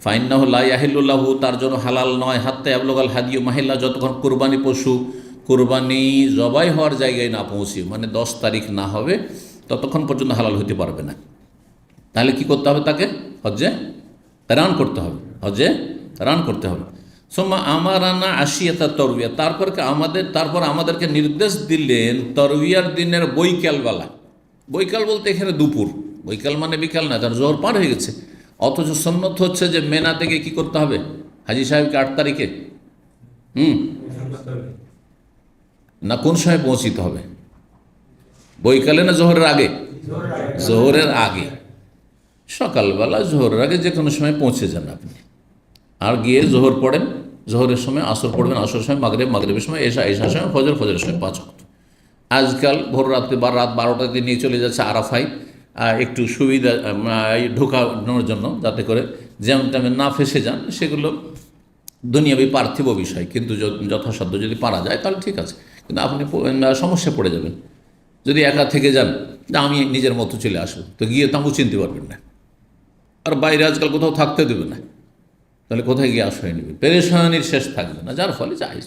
ফাইন্নাহু লা ইয়াহিল্লু লাহু, তার জন্য হালাল নয়, হাত্তা ইয়াবলুগাল হাদিয়ু মাহিল্লা, যতক্ষণ কোরবানি পশু কোরবানি জবাই হওয়ার জায়গায় না পৌঁছে, মানে 10 তারিখ না হবে ততক্ষণ পর্যন্ত হালাল হতে পারবে না। তাহলে কি করতে হবে, তাকে হজ্জে রান করতে হবে, হজ্জে রান করতে হবে। সোমা আমারানা আশিয়াতা তরবিয়া, তারপর আমাদেরকে নির্দেশ দিলেন তরবিয়ার দিনের বৈকালবেলা। বৈকাল বলতে এখানে দুপুর, বৈকাল মানে বিকাল না, তার জোহর পার হয়ে গেছে। অথচ সন্ন্যত হচ্ছে যে মেনা থেকে কি করতে হবে, হাজি সাহেবকে 8 তারিখে না কোন সময় পৌঁছিতে হবে, বৈকালে না জোহরের আগে? জোহরের আগে, সকালবেলা জোহরের আগে যে কোনো সময় পৌঁছে যান আপনি। আর গিয়ে জোহর পড়েন, জোহরের সময় আসর পড়বেন, আসরের সময় মাগরিবের সময় এশার সময় ফজরের সময় 5 ওয়াক্ত। আজকাল ভোর রাত্রে বা রাত 12টাতে নিয়ে চলে যাচ্ছে আরাফায়, একটু সুবিধা ঢোকানোর জন্য, যাতে করে যেমন তেমন না ফেসে যান। সেগুলো দুনিয়াবি পার্থিব বিষয়, কিন্তু যথাসাধ্য যদি পারা যায় তাহলে ঠিক আছে। কিন্তু আপনি সমস্যা পড়ে যাবেন যদি একা থেকে যান, যে আমি নিজের মতো চলে আসবো, তো গিয়ে তাঁবু চিনতে পারবেন না। আর বাইরে আজকাল কোথাও থাকতে দেবে না, তাহলে কোথায় গিয়ে আশ্রয় নেবে, পেরেশানির শেষ থাকবে না। যার ফলে যাই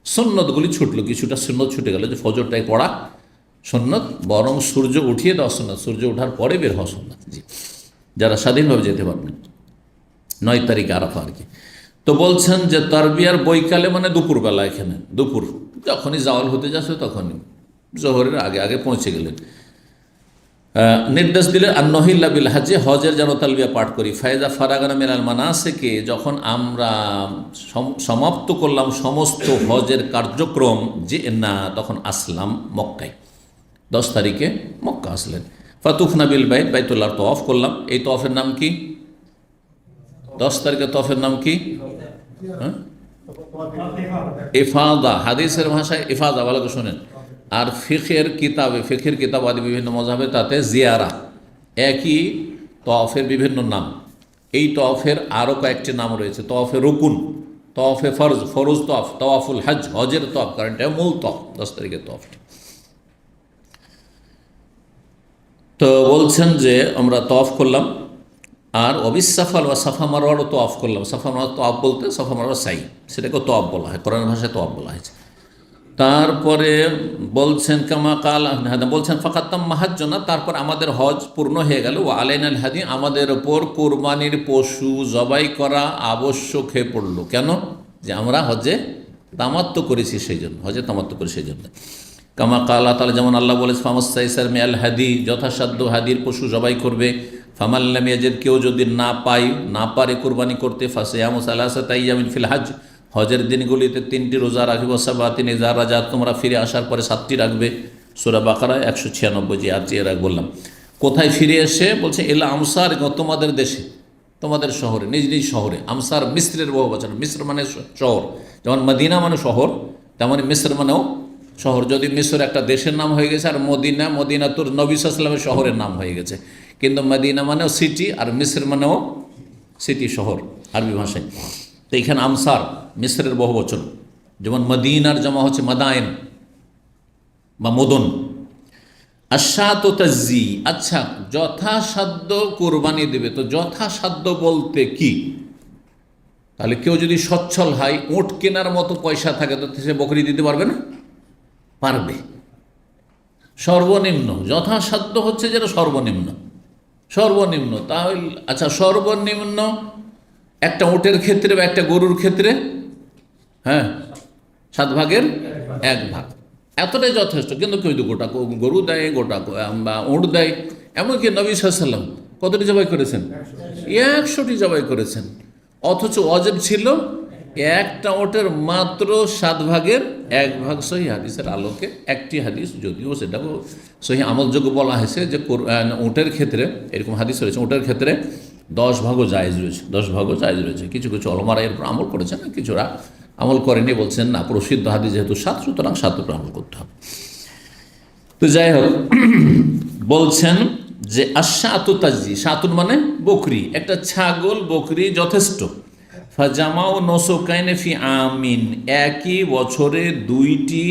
সুন্নতগুলি ছুটলো, কিছুটা সুন্নত ছুটে গেল, যে ফজরটাই পড়া সুন্নত, বরং সূর্য উঠিয়ে দেওয়া সুন্নত, সূর্য ওঠার পরে বের হওয়া সুন্নত। জি, যারা স্বাধীনভাবে যেতে পারবেন, 9 তারিখে আরাফা আর কি। তো বলছেন যে তারবিয়ার বৈকালে মানে দুপুরবেলা, এখানে দুপুর যখনই জাওয়াল হতে যাচ্ছে তখনই জোহরের আগে আগে পৌঁছে গেলেন। নির্দেশ দিলেন আর নহিল্লা বিল হাজে, হজের যেন তালবিয়া পাঠ করি। ফায়দা ফারাগানা মিনাল মানাসিকে, যখন আমরা সমাপ্ত করলাম সমস্ত হজের কার্যক্রম, যে না তখন আসলাম মক্কায়, 10 তারিখে মক্কা আসলেন। ফাতুফনা বিল বাইতুল্লাহর তওয়াফ করলাম। এই তওয়াফের নাম কি? 10 তারিখে তওয়াফের নাম কি? ইফাদা, হাদিসের ভাষায় ইফাদা, ভালো করে শোনেন। আর ফিখের কিতাব আদি বিভিন্ন মজাবে তাতে জিয়ারা, একই তওয়াফের বিভিন্ন নাম। এই তওয়াফের আরও কয়েকটি নাম রয়েছে। তওয়াফে রুকুন, তওয়াফে ফরজ তওয়াফ, তওয়াফুল হজ, হজের তওয়াফ, কারণ এটা মূল তওয়াফ, 10 তারিখের তওয়াফটি। তো বলছেন যে আমরা তওয়াফ করলাম, আর অবিসাফাল বা সাফা মারওয়ারও তওয়াফ করলাম। সাফা মারওয়ার তওয়াফ বলতে সাফা মারওয়ার সাই, সেটাকে তওয়াফ বলা হয়, কোরআন ভাষায় তওয়াফ বলা হয়েছে। তারপরে বলছেন কামা কাল, বলছেন ফাকাত্তাম মাহাজ্জনা, তারপর আমাদের হজ পূর্ণ হয়ে গেল। ও আলাইনাল হাদি, আমাদের ওপর কোরবানির পশু জবাই করা আবশ্যক হয়ে পড়ল। কেন? যে আমরা হজে তামাত্ম করেছি সেই জন্য, হজে তামাত্ম করি সেই জন্য। কামা কাল তাহলে যেমন আল্লাহ বলেছে ফামাসাইসার মিয়াল হাদি, যথাসাধ্য হাদির পশু জবাই করবে। ফামাল্লাম ইয়াজিদ, কেউ যদি না পারে কোরবানি করতে, ফাসিয়ামু সালাসাতা আইয়ামিন ফিল হজ, হজের দিনগুলিতে 3টি রোজা রাখবে। ওয়াসাবাতিন ইযা রাজাত, তোমরা ফিরে আসার পরে 7টি রাখবে। সূরা বাকারা 196, যে আর বললাম। কোথায় ফিরে এসে বলছে এলা আমসার, তোমাদের দেশে, তোমাদের শহরে, নিজ নিজ শহরে। আমসার মিস্রের বহু বচন, মিস্র মানে শহর, যেমন মদিনা মানে শহর, তেমন মিস্র মানেও শহর। যদি মিস্র একটা দেশের নাম হয়ে গেছে, আর মদিনা তোর নবী সাল্লাল্লাহু আলাইহি ওয়াসাল্লামের শহরের নাম হয়ে গেছে, কিন্তু মদিনা মানেও সিটি, আর মিস্র মানেও সিটি, শহর আরবি ভাষায়। তো এখানে আমসার মিস্রের বহু বচন, যেমন মদিনার জমা হচ্ছে মাদায়েন বা মদন। আশাত তাজি, আচ্ছা যথাসাধ্য কোরবানি দেবে। তো যথাসাধ্য বলতে কি? তাহলে কেউ যদি সচ্ছল হয়, উট কেনার মতো পয়সা থাকে, তো সে বকরি দিতে পারবে না? পারবে। সর্বনিম্ন যথাসাধ্য হচ্ছে যেটা সর্বনিম্ন, সর্বনিম্ন। তাহলে আচ্ছা, সর্বনিম্ন একটা উটের ক্ষেত্রে বা একটা গরুর ক্ষেত্রে, হ্যাঁ, 7 ভাগের 1 ভাগ, এতটাই যথেষ্ট। কিন্তু কেউ যদি গোটা গরু দেয়, গোটা বা উট দেয়, এমনকি নবী সাল্লাল্লাহু আলাইহি ওয়াসাল্লাম কতটি জবাই করেছেন? 100টি জবাই করেছেন। অথচ ওয়াজিব ছিল একটা ওটের মাত্র 7 ভাগের 1 ভাগ। সহি হাদিসের আলোকে একটি হাদিস, যদিও সেটাও সহি আমলযোগ্য বলা হয়েছে, যে উটের ক্ষেত্রে এরকম হাদিস রয়েছে, উটের ক্ষেত্রে 10 ভাগও জায়েজ রয়েছে, 10 ভাগও জায়েজ রয়েছে। কিছু কিছু ওলামারা এর উপর আমল করেছেন, কিছুরা আমল করেনি, বলছেন না, প্রসিদ্ধ হাদিস যেহেতু 7, সুতরাং 7 উপর আমল করতে হবে। তো যাই হোক, বলছেন যে আশাতু তাজি, শাতুন মানে বকরি, একটা ছাগল বকরি যথেষ্ট। ফাজামাও নসুকাইনে ফি আমিন, একই বছরে 2টি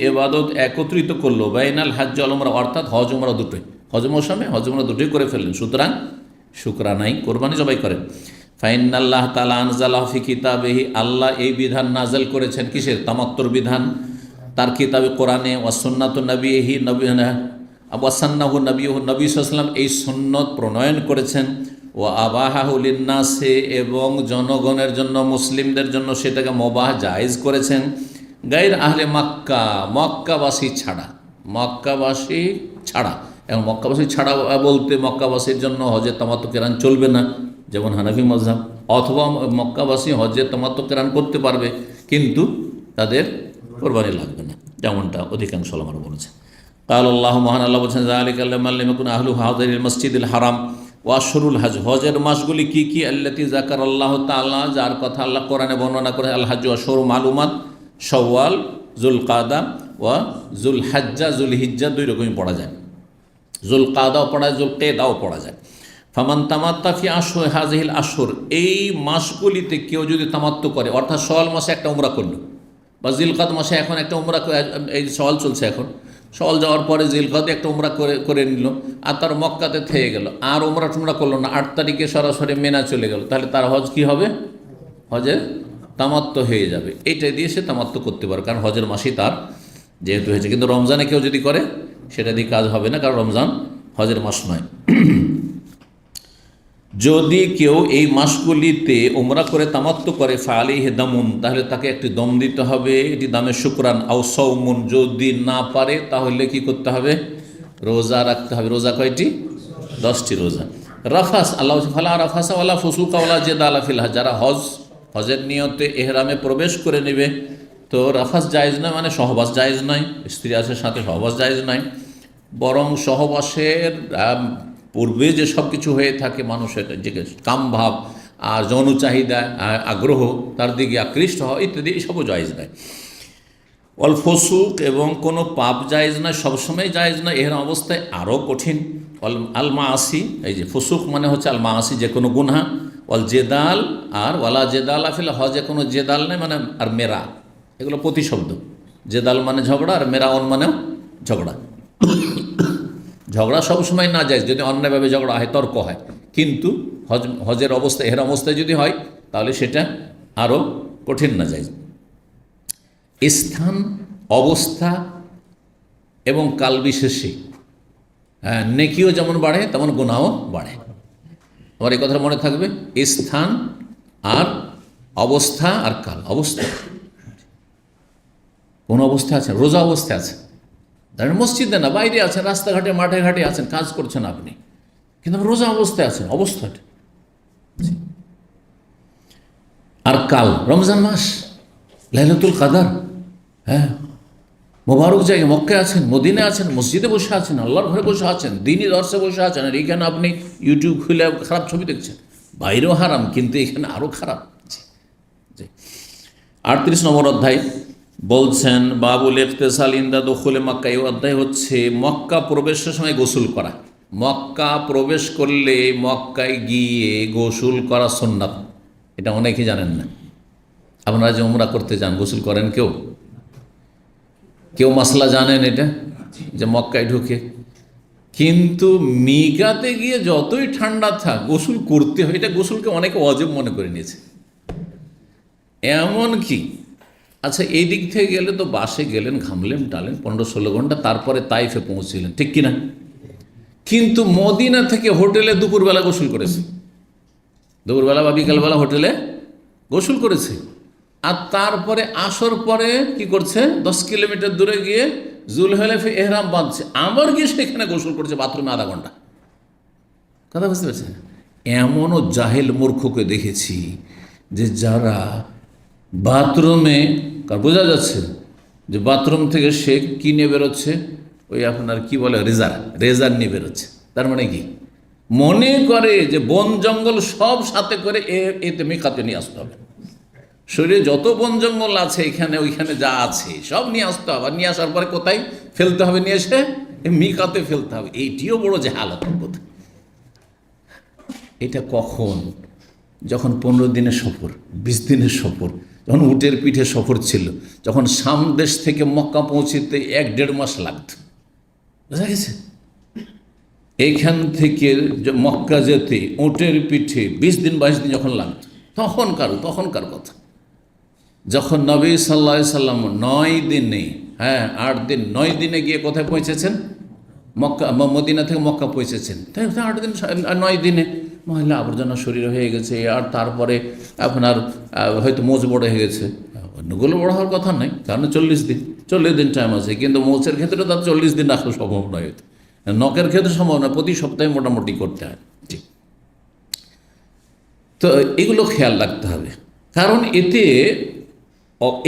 এবাদত একত্রিত করলো, বাইনাল হাজ্জ ওয়াল উমরা, অর্থাৎ হজ উমরা দুটোই, হজ মৌসুমে হজ উমরা দুটোই করে ফেললেন, সুতরাং শুকরানাই কোরবানি জবাই করেন। ফাইনাল্লাহ তাআলা আনজালাহু ফি কিতাবিহি, আল্লাহ এই বিধান নাযিল করেছেন, কিসের? তামাত্তুর বিধান, তার কিতাবে কোরআনে। ওয়া সুন্নাতু নবিহি, ওয়াসান্নাহু নবিয়ুহু, নবী সাল্লাল্লাহু আলাইহি ওয়াসাল্লাম এই সুন্নত প্রণয়ন করেছেন। ও আবাহাহু লিন্নাসে, এবং জনগণের জন্য, মুসলিমদের জন্য সেটাকে মুবাহ জায়েজ করেছেন। গায়র আহলে মক্কা, মক্কাবাসী ছাড়া, মক্কাবাসী ছাড়া। এবং মক্কাবাসী ছাড়া বলতে মক্কাবাসীর জন্য হজে তামাত্তু কেরান চলবে না, যেমন হানাফি মাযহাব, অথবা মক্কাবাসী হজে তামাত্তু কেরান করতে পারবে, কিন্তু তাদের কোরবানি লাগবে না, যেমনটা অধিকাংশ ওলামারা বলেছে। কাল আল্লাহ, মহান আল্লাহ বলছেন, যালিকা লিমান লাম ইয়াকুন আহলুহু হাযিরিল মসজিদিল হারাম ওয়া আশহুরুল হজ, হজের মাসগুলি কি কি? আল্লাতী যাকারাল্লাহু তাআলা, যার কথা আল্লাহ কোরআনে বর্ণনা করে। আল হজ্জ আশহুরু মালুমাত, শাওয়াল, যুলকাদা ওয়া যুলহজ্জা, যুলহিজ্জা 2 রকমই পড়া যায়, যুলকাদাও পড়া যায়, যুলকেদাও পড়া যায়। ফামান তামাত্তা ফি আশহুর হাযিহিল আশহুর, এই মাসগুলিতে কেউ যদি তামাত্তু করে, অর্থাৎ শাওয়াল মাসে একটা উমরা করলো, বা জিলকাদ মাসে এখন একটা উমরা, এই শাওয়াল চলছে এখন, শাওয়াল যাওয়ার পরে জিলকাদে একটা উমরা করে নিল, আর তার মক্কাতে থেকে গেল, আর উমরা টুমরা করলো না, 8 তারিখে সরাসরি মেনা চলে গেল, তাহলে তার হজ কি হবে? হজের তামাত্তু হয়ে যাবে। এইটাই দিয়ে সে তামাত্তু করতে পারে, কারণ হজের মাসই তার যেহেতু হয়েছে। কিন্তু রমজানে কেউ যদি করে, সেটা দিয়ে কাজ হবে না, কারণ রমজান হজের মাস নয়। যদি কেউ এই মাসগুলিতে উমরা করে তামাত্তু করে, ফাআলাইহি দামুন, তাহলে তাকে একটি দম দিতে হবে, এটি দামে শুকরান। আও সাওমুন, যদি না পারে তাহলে কি করতে হবে? রোজা রাখতে হবে। রোজা কয়টি? 10টি রোজা। রাফাস, আল্লাহ ফালা রাফাসা ওয়ালা ফুসুকা ওয়ালা জিদালা ফিল হজ, যারা হজের নিয়তে এহরামে প্রবেশ করে নেবে, তো রাফাস জায়েজ নয়, মানে সহবাস জায়েজ নয়, স্ত্রী আছে সাথে সহবাস জায়েজ নয়, বরং সহবাসের পূর্বে যে সব কিছু হয়ে থাকে, মানুষের যে কামভাব আর যৌন চাহিদা, আগ্রহ, তার দিকে আকৃষ্ট হওয়া ইত্যাদি, এসবও জায়েজ নয়। অল ফসুক, এবং কোনো পাপ জায়েজ নয়, সবসময় জায়েজ নয়, এর অবস্থায় আরও কঠিন। আল মাআসি, এই যে ফসুক মানে হচ্ছে আল মাআসি, যে কোনো গুনহা। অল জেদাল, আর ওয়ালা জেদাল আফিল হজে কোনো জেদাল নেই, মানে আর মেরা, এগুলো প্রতিশব্দ। জেদাল মানে ঝগড়া, আর মেরাউন মানেও ঝগড়া। ঝগড়া সবসময় না যায়, যদি অন্যায়ভাবে ঝগড়া হয়, তর্ক হয়, কিন্তু হজের অবস্থায়, এর অবস্থায় যদি হয়, তাহলে সেটা আরও কঠিন না যায়। স্থান, অবস্থা এবং কাল বিশেষে নেকিও যেমন বাড়ে, তেমন গুনাহও বাড়ে। আমার এই কথা মনে থাকবে, স্থান আর অবস্থা আর কাল। অবস্থা, কোন অবস্থা আছে? রোজা অবস্থা আছে, ধরেন মসজিদে না, বাইরে আছেন, রাস্তাঘাটে, মাঠে ঘাটে আছেন, কাজ করছেন আপনি, কিন্তু রোজা অবস্থায় আছেন, অবস্থাটা। আর কাল রমজান মাস, লাইলাতুল কাদার, হ্যাঁ, মোবারক জায়গায় মক্কায় আছেন, মদিনায় আছেন, মসজিদে বসে আছেন, আল্লাহর ঘরে বসে আছেন, দিনই দর্শে বসে আছেন, আর এইখানে আপনি ইউটিউব খুলে খারাপ ছবি দেখছেন। বাইরেও হারাম, কিন্তু এখানে আরও খারাপ। জি। 38 নম্বর অধ্যায় বলছেন বাবুল ইগতিসাল ইনদা দুখুলে মক্কা। এই অধ্যায় হচ্ছে মক্কা প্রবেশের সময় গোসল করা। মক্কা প্রবেশ করলে মক্কায় গিয়ে গোসল করা সুন্নাত। এটা অনেকেই জানেন না। আপনারা যে উমরা করতে যান, গোসল করেন কেউ? কেউ মাসলা জানেন এটা, যে মক্কায় ঢুকে কিন্তু মিকাতে গিয়ে যতই ঠান্ডা থাক গোসল করতে হয়। এটা গোসলকে অনেকে ওয়াজিব মনে করে নিয়েছে। এমন কি, আচ্ছা এই দিক থেকে গেলে তো বাসে গেলেন, ঘামলেন টালেন 15-16 ঘন্টা, তারপরে তাইফে পৌঁছলেন, ঠিক কিনা? কিন্তু মদিনা থেকে হোটেলে দুপুরবেলা গোসল করেছে, দুপুরবেলা বা বিকালবেলা হোটেলে গোসল করেছে। আর তারপরে আসর পরে কি করছে, 10 কিলোমিটার দূরে গিয়ে জুলহুলাইফে এহরাম বাঁধছে, আবার গিয়ে সেখানে গোসল করছে বাথরুমে আধা ঘন্টা। কথা বুঝতে পারছেন? এমনও জাহেল মূর্খকে দেখেছি যে যারা বাথরুমে, বোঝা যাচ্ছে যে বাথরুম থেকে সে কী নিয়ে বেরোচ্ছে, ওই আপনার কি বলে রেজার নিয়ে বেরোচ্ছে। তার মানে কি মনে করে যে বন জঙ্গল সব সাথে করে এতে মিকাতে নিয়ে আসতে হবে। শরীরে যত বন জঙ্গল আছে এখানে ওইখানে যা আছে সব নিয়ে আসতে হবে। আর নিয়ে আসার পরে কোথায় ফেলতে হবে? নিয়ে এসে মিকাতে ফেলতে হবে। এইটিও বড় জাহালাতের কথা। এটা কখন? যখন 15 দিনের সফর, 20 দিনের সফর, যখন উটের পিঠে সফর ছিল, যখন সামদেশ থেকে মক্কা পৌঁছতে 1-1.5 মাস লাগত। বুঝা গেছে? এইখান থেকে মক্কা যেতে উটের পিঠে 20 দিন 22 দিন যখন লাগত, তখনকার কথা। যখন নবী সাল্লাল্লাহু আলাইহি সাল্লাম 9 দিনে, 8 দিন 9 দিনে গিয়ে কোথায় পৌঁছেছেন? মক্কা, মদিনা থেকে মক্কা পৌঁছেছেন। তাই 8 দিন 9 দিনে মহিলা আবর্জনা শরীর হয়ে গেছে, আর তারপরে আপনার হয়তো মোচ বড় হয়ে গেছে। অন্যগুলো বড় হওয়ার কথা নাই, কারণ 40 দিন টাইম আছে, কিন্তু মোচের ক্ষেত্রে তার 40 দিন রাখা সম্ভব নয়। হয়তো নখের ক্ষেত্রে সম্ভব না, প্রতি সপ্তাহে মোটামুটি করতে হয়। ঠিক, তো এগুলো খেয়াল রাখতে হবে, কারণ এতে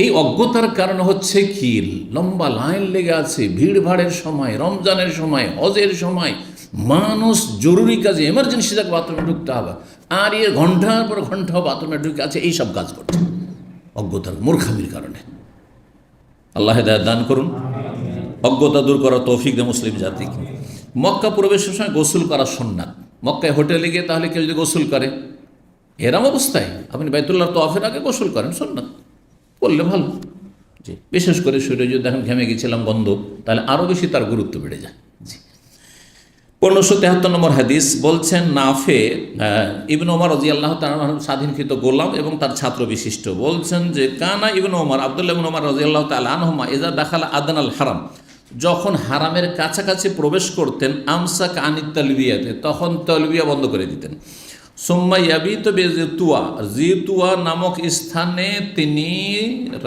এই অজ্ঞতার কারণ হচ্ছে কি, লম্বা লাইন লেগে আছে, ভিড় ভাড়ের সময়, রমজানের সময়, হজের সময় মানুষ জরুরি কাজে এমার্জেন্সি যাকে বাথরুমে ঢুকতে হবে, আর এর ঘন্টার পর ঘন্টা বাথরুমে ঢুকে আছে, এইসব কাজ করছে অজ্ঞতার মূর্খামির কারণে। আল্লাহ হেদায়েত দান করুন, অজ্ঞতা দূর করার তৌফিক দেয় মুসলিম জাতিকে। মক্কা প্রবেশের সময় গোসল করা সুন্নাত। মক্কায় হোটেলে গিয়ে তাহলে কেউ যদি গোসল করে এরম অবস্থায়, আপনি বাইতুল্লাহর তওয়াফের আগে গোসল করেন, সুন্নাত করলে ভালো। জি, বিশেষ করে শরীরে যদি দেখেন ঘেমে গেছিলাম গন্ধ, তাহলে আরও বেশি তার গুরুত্ব বেড়ে যায়। জি। 1573 নম্বর হাদিস বলছেন নাফে ইবনে ওমর রাদিয়াল্লাহু তাআলা স্বাধীনকৃত গোলাম এবং তার ছাত্র বিশিষ্ট, বলছেন যে কানা ইবনে ওমর, আব্দুল্লাহ ইবনে ওমর রাদিয়াল্লাহু তাআলা আনহুমা ইযা দাখালা আদনাল হারাম, যখন হারামের কাছাকাছি প্রবেশ করতেন, আমসাক আনিত তালবিয়াতে, তখন তালবিয়া বন্ধ করে দিতেন। সুম্মা ইয়াবিত বেজিতুয়া, জিতুয়া নামক স্থানে তিনি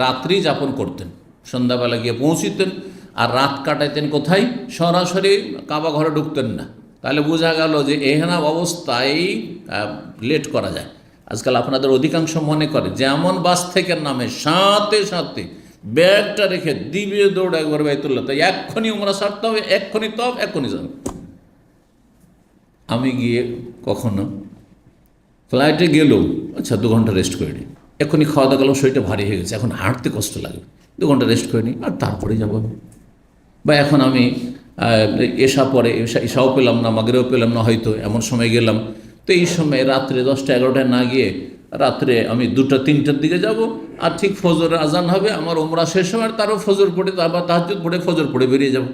রাত্রি যাপন করতেন। সন্ধ্যাবেলা গিয়ে পৌঁছিতেন আর রাত কাটাইতেন কোথায়? সরাসরি কাবা ঘরে ঢুকতেন না। তাহলে বোঝা গেল যে এহেনাম অবস্থায় লেট করা যায়। আজকাল আপনাদের অধিকাংশ মনে করে যেমন বাস থেকে নামে সাথে সাথে ব্যাগটা রেখে দিবে দৌড় একবার বাইতুল্লাহ, তাই এক্ষুনি উমরা সারতে হবে, এক্ষুনি তব, এক্ষুনি যাবে। আমি গিয়ে কখনো ফ্লাইটে গেলেও আচ্ছা 2 ঘন্টা রেস্ট করে নিই, এক্ষুনি খাওয়া দাওয়া করলাম, শরীরটা ভারী হয়ে গেছে, এখন হাঁটতে কষ্ট লাগে, 2 ঘন্টা রেস্ট করে নিই আর তারপরে যাবো। বা এখন আমি এশা পরে এশাও পেলাম না, মাগরিবও পেলাম না, হয়তো এমন সময় গেলাম, তো এই সময় রাত্রে 10টা-11টায় না গিয়ে রাত্রে আমি 2টা-3টার দিকে যাব, আর ঠিক ফজরের আজান হবে, আমার উমরা শেষ হবে, আর তারও ফজর পড়ে আবার তাহাজ্জুদ পড়ে ফজর পড়ে বেরিয়ে যাব।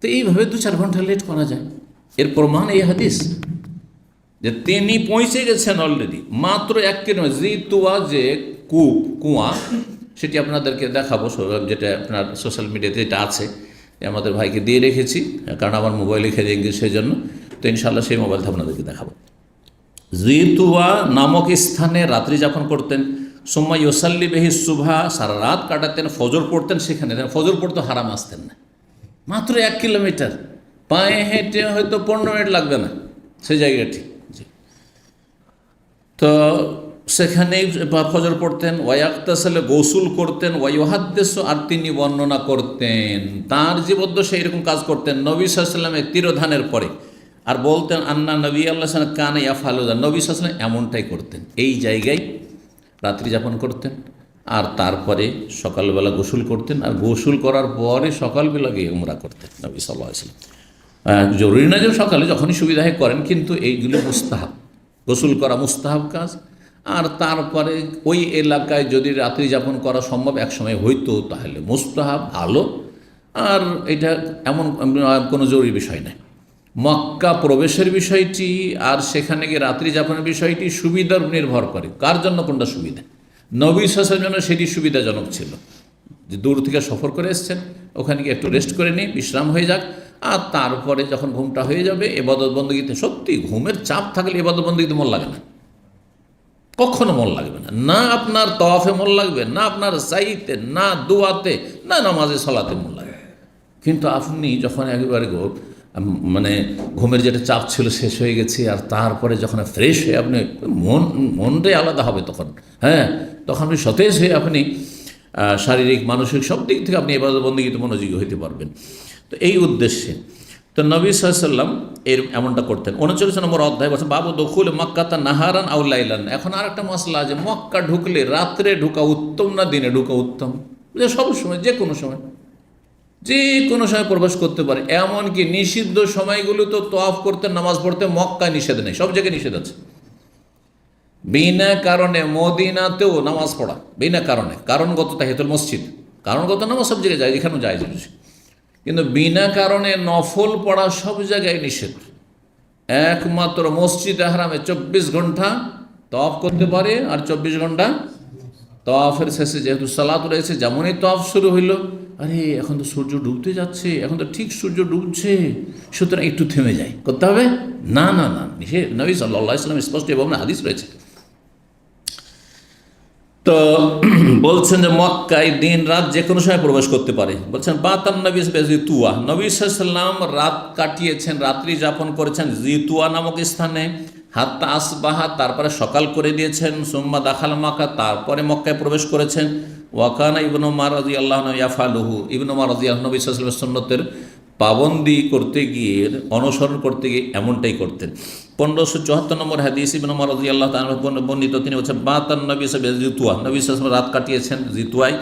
তো এইভাবে 2-4 ঘন্টা লেট করা যায়। এর প্রমাণ এই হাদিস যে তিনি পৌঁছে গেছেন অলরেডি, মাত্র 1 কিলোমিটার। জিতুয়া যে কুয়া, সেটি আপনাদেরকে দেখাবো, যেটা আপনার সোশ্যাল মিডিয়াতে এটা আছে, আমাদের ভাইকে দিয়ে রেখেছি, কারণ আমার মোবাইলে খেয়ে গেছে সেই জন্য, তো ইনশাআল্লাহ সেই মোবাইলটা আপনাদেরকে দেখাবো। জিতুয়া নামক স্থানে রাত্রি যাপন করতেন। সুম্মা ইউসাল্লি বিহি সুবহা, সারা রাত কাটাতেন, ফজর পড়তেন সেখানে। ফজর পড়তে হারাম আসতেন না, মাত্র 1 কিলোমিটার, পায়ে হেঁটে হয়তো 15 মিনিট লাগবে না সেই জায়গাটি। তো সেখানেই ফজর পড়তেন, ওয়াক্তাসালে গোসুল করতেন, ওয়াইহাদ্দেস আর তিনি বর্ণনা করতেন। তার জীবদ্দশা এরকম কাজ করতেন নবী সাল্লাল্লাহু আলাইহি ওয়াসাল্লামের তিরোধানের পরে। আর বলতেন আন্না নবী আল্লাহ কানা ইয়াফালুদা, নবী সাল্লাল্লাহু আলাইহি ওয়াসাল্লাম এমনটাই করতেন। এই জায়গায় রাত্রি যাপন করতেন আর তারপরে সকালবেলা গোসল করতেন, আর গোসল করার পরে সকালবেলা গিয়ে উমরা করতেন নবী সাল্লাল্লাহু আলাইহি ওয়াসাল্লাম। জরুরি না যে সকালে যখনই সুবিধা হয় করেন, কিন্তু এইগুলো মুস্তাহাব, গোসল করা মুস্তাহাব কাজ। আর তারপরে ওই এলাকায় যদি রাত্রি যাপন করা সম্ভব একসময় হইতো তাহলে মুস্তাহাব, ভালো। আর এটা এমন কোনো জরুরি বিষয় নয়। মক্কা প্রবেশের বিষয়টি আর সেখানে গিয়ে রাত্রি যাপনের বিষয়টি সুবিধার নির্ভর করে, কার জন্য কোনটা সুবিধা। নবী সাল্লাল্লাহু আলাইহি ওয়াসাল্লামের জন্য সেটি সুবিধাজনক ছিল, যে দূর থেকে সফর করে এসছেন, ওখানে গিয়ে একটু রেস্ট করে নিই, বিশ্রাম হয়ে যাক, আর তারপরে যখন ঘুমটা হয়ে যাবে ইবাদত বন্দেগীতে, সত্যি ঘুমের চাপ থাকলে ইবাদত বন্দেগীতে মন লাগে না, কখনো মন লাগবে না, না আপনার তওয়াফে মন লাগবে, না আপনার সাইতে, না দুয়াতে, না নামাজে সলাতে মন লাগবে। কিন্তু আপনি যখন একেবারে মানে ঘুমের যেটা চাপ ছিল শেষ হয়ে গেছে, আর তারপরে যখন ফ্রেশ হয়ে আপনি মনটাই আলাদা হবে তখন, হ্যাঁ, তখন আপনি সতেজ হয়ে আপনি শারীরিক মানসিক সব দিক থেকে আপনি ইবাদত বন্দেগীতে মনোযোগী হতে পারবেন। তো এই উদ্দেশ্যে তো নবী সাল্লাল্লাহু আলাইহি ওয়াসাল্লাম এমনটা করতেন। 39 নম্বর অধ্যায় বলছেন বাবু দখুল মক্কাতা নাহারান আও লাইলান। এখন আর একটা মশলা আছে, মক্কা ঢুকলে রাত্রে ঢুকা উত্তম না দিনে ঢুকা উত্তম? সব সময়, যে কোনো সময়, যে কোনো সময় প্রবেশ করতে পারে। এমনকি নিষিদ্ধ সময়গুলো তো তওয়াফ করতে, নামাজ পড়তে মক্কায় নিষেধ নেই, সব জায়গায় নিষেধ আছে। বিনা কারণে মদিনাতেও নামাজ পড়া, বিনা কারণে, কারণগত তাহিয়াতুল মসজিদ, কারণগত নামাজ সব জায়গায় যায়, যেখানেও যায়, কিন্তু বিনা কারণে নফল পড়া সব জায়গায় নিষেধ। একমাত্র মসজিদে হারামে 24 ঘন্টা তওয়াফ করতে পারে, আর 24 ঘন্টা তওয়াফের শেষে যেহেতু সালাত রয়েছে, যেমনই তওয়াফ শুরু হইল, আরে এখন তো সূর্য ডুবতে যাচ্ছে, এখন তো ঠিক সূর্য ডুবছে, সুতরাং একটু থেমে যায়, করতে হবে না, না না, নিষেধ। নবী সাল্লাল্লাহু আলাইহি ওয়াসাল্লাম স্পষ্ট এবং হাদিস রয়েছে। তো বলছেন যে মক্কায় দিন রাত যে কোনো সময় প্রবেশ করতে পারে। বলছেন বাতান নবী জিতুয়া, নবী সাল্লাল্লাহু আলাইহি ওয়াসাল্লাম রাত কাটিয়েছেন, রাত্রি যাপন করেছেন জিতুয়া নামক স্থানে, হাত্তা আসবাহা, তারপরে সকাল করে দিয়েছেন, সুম্মা দাখাল মাক্কা, তারপরে মক্কায় প্রবেশ করেছেন। ওয়াকানা ইবনু উমর রাদিয়াল্লাহু আনহু ইয়াফালুহু, ইবনু উমর রাদিয়াল্লাহু আনহু নবী সাল্লাল্লাহু আলাইহি ওয়াসাল্লামের সুন্নতের পাবন্দি করতে গিয়ে, অনুসরণ করতে গিয়ে এমনটাই করতেন। 1574 নম্বর হাদিস ইবনে উমর রাদিয়াল্লাহু তাআলা বর্ণিত, তিনি বলছেন বাতান নবী জিতুয়া, নবী সাল্লাল্লাহু আলাইহি ওয়াসাল্লাম রাত কাটিয়েছেন জিতুয়ায়,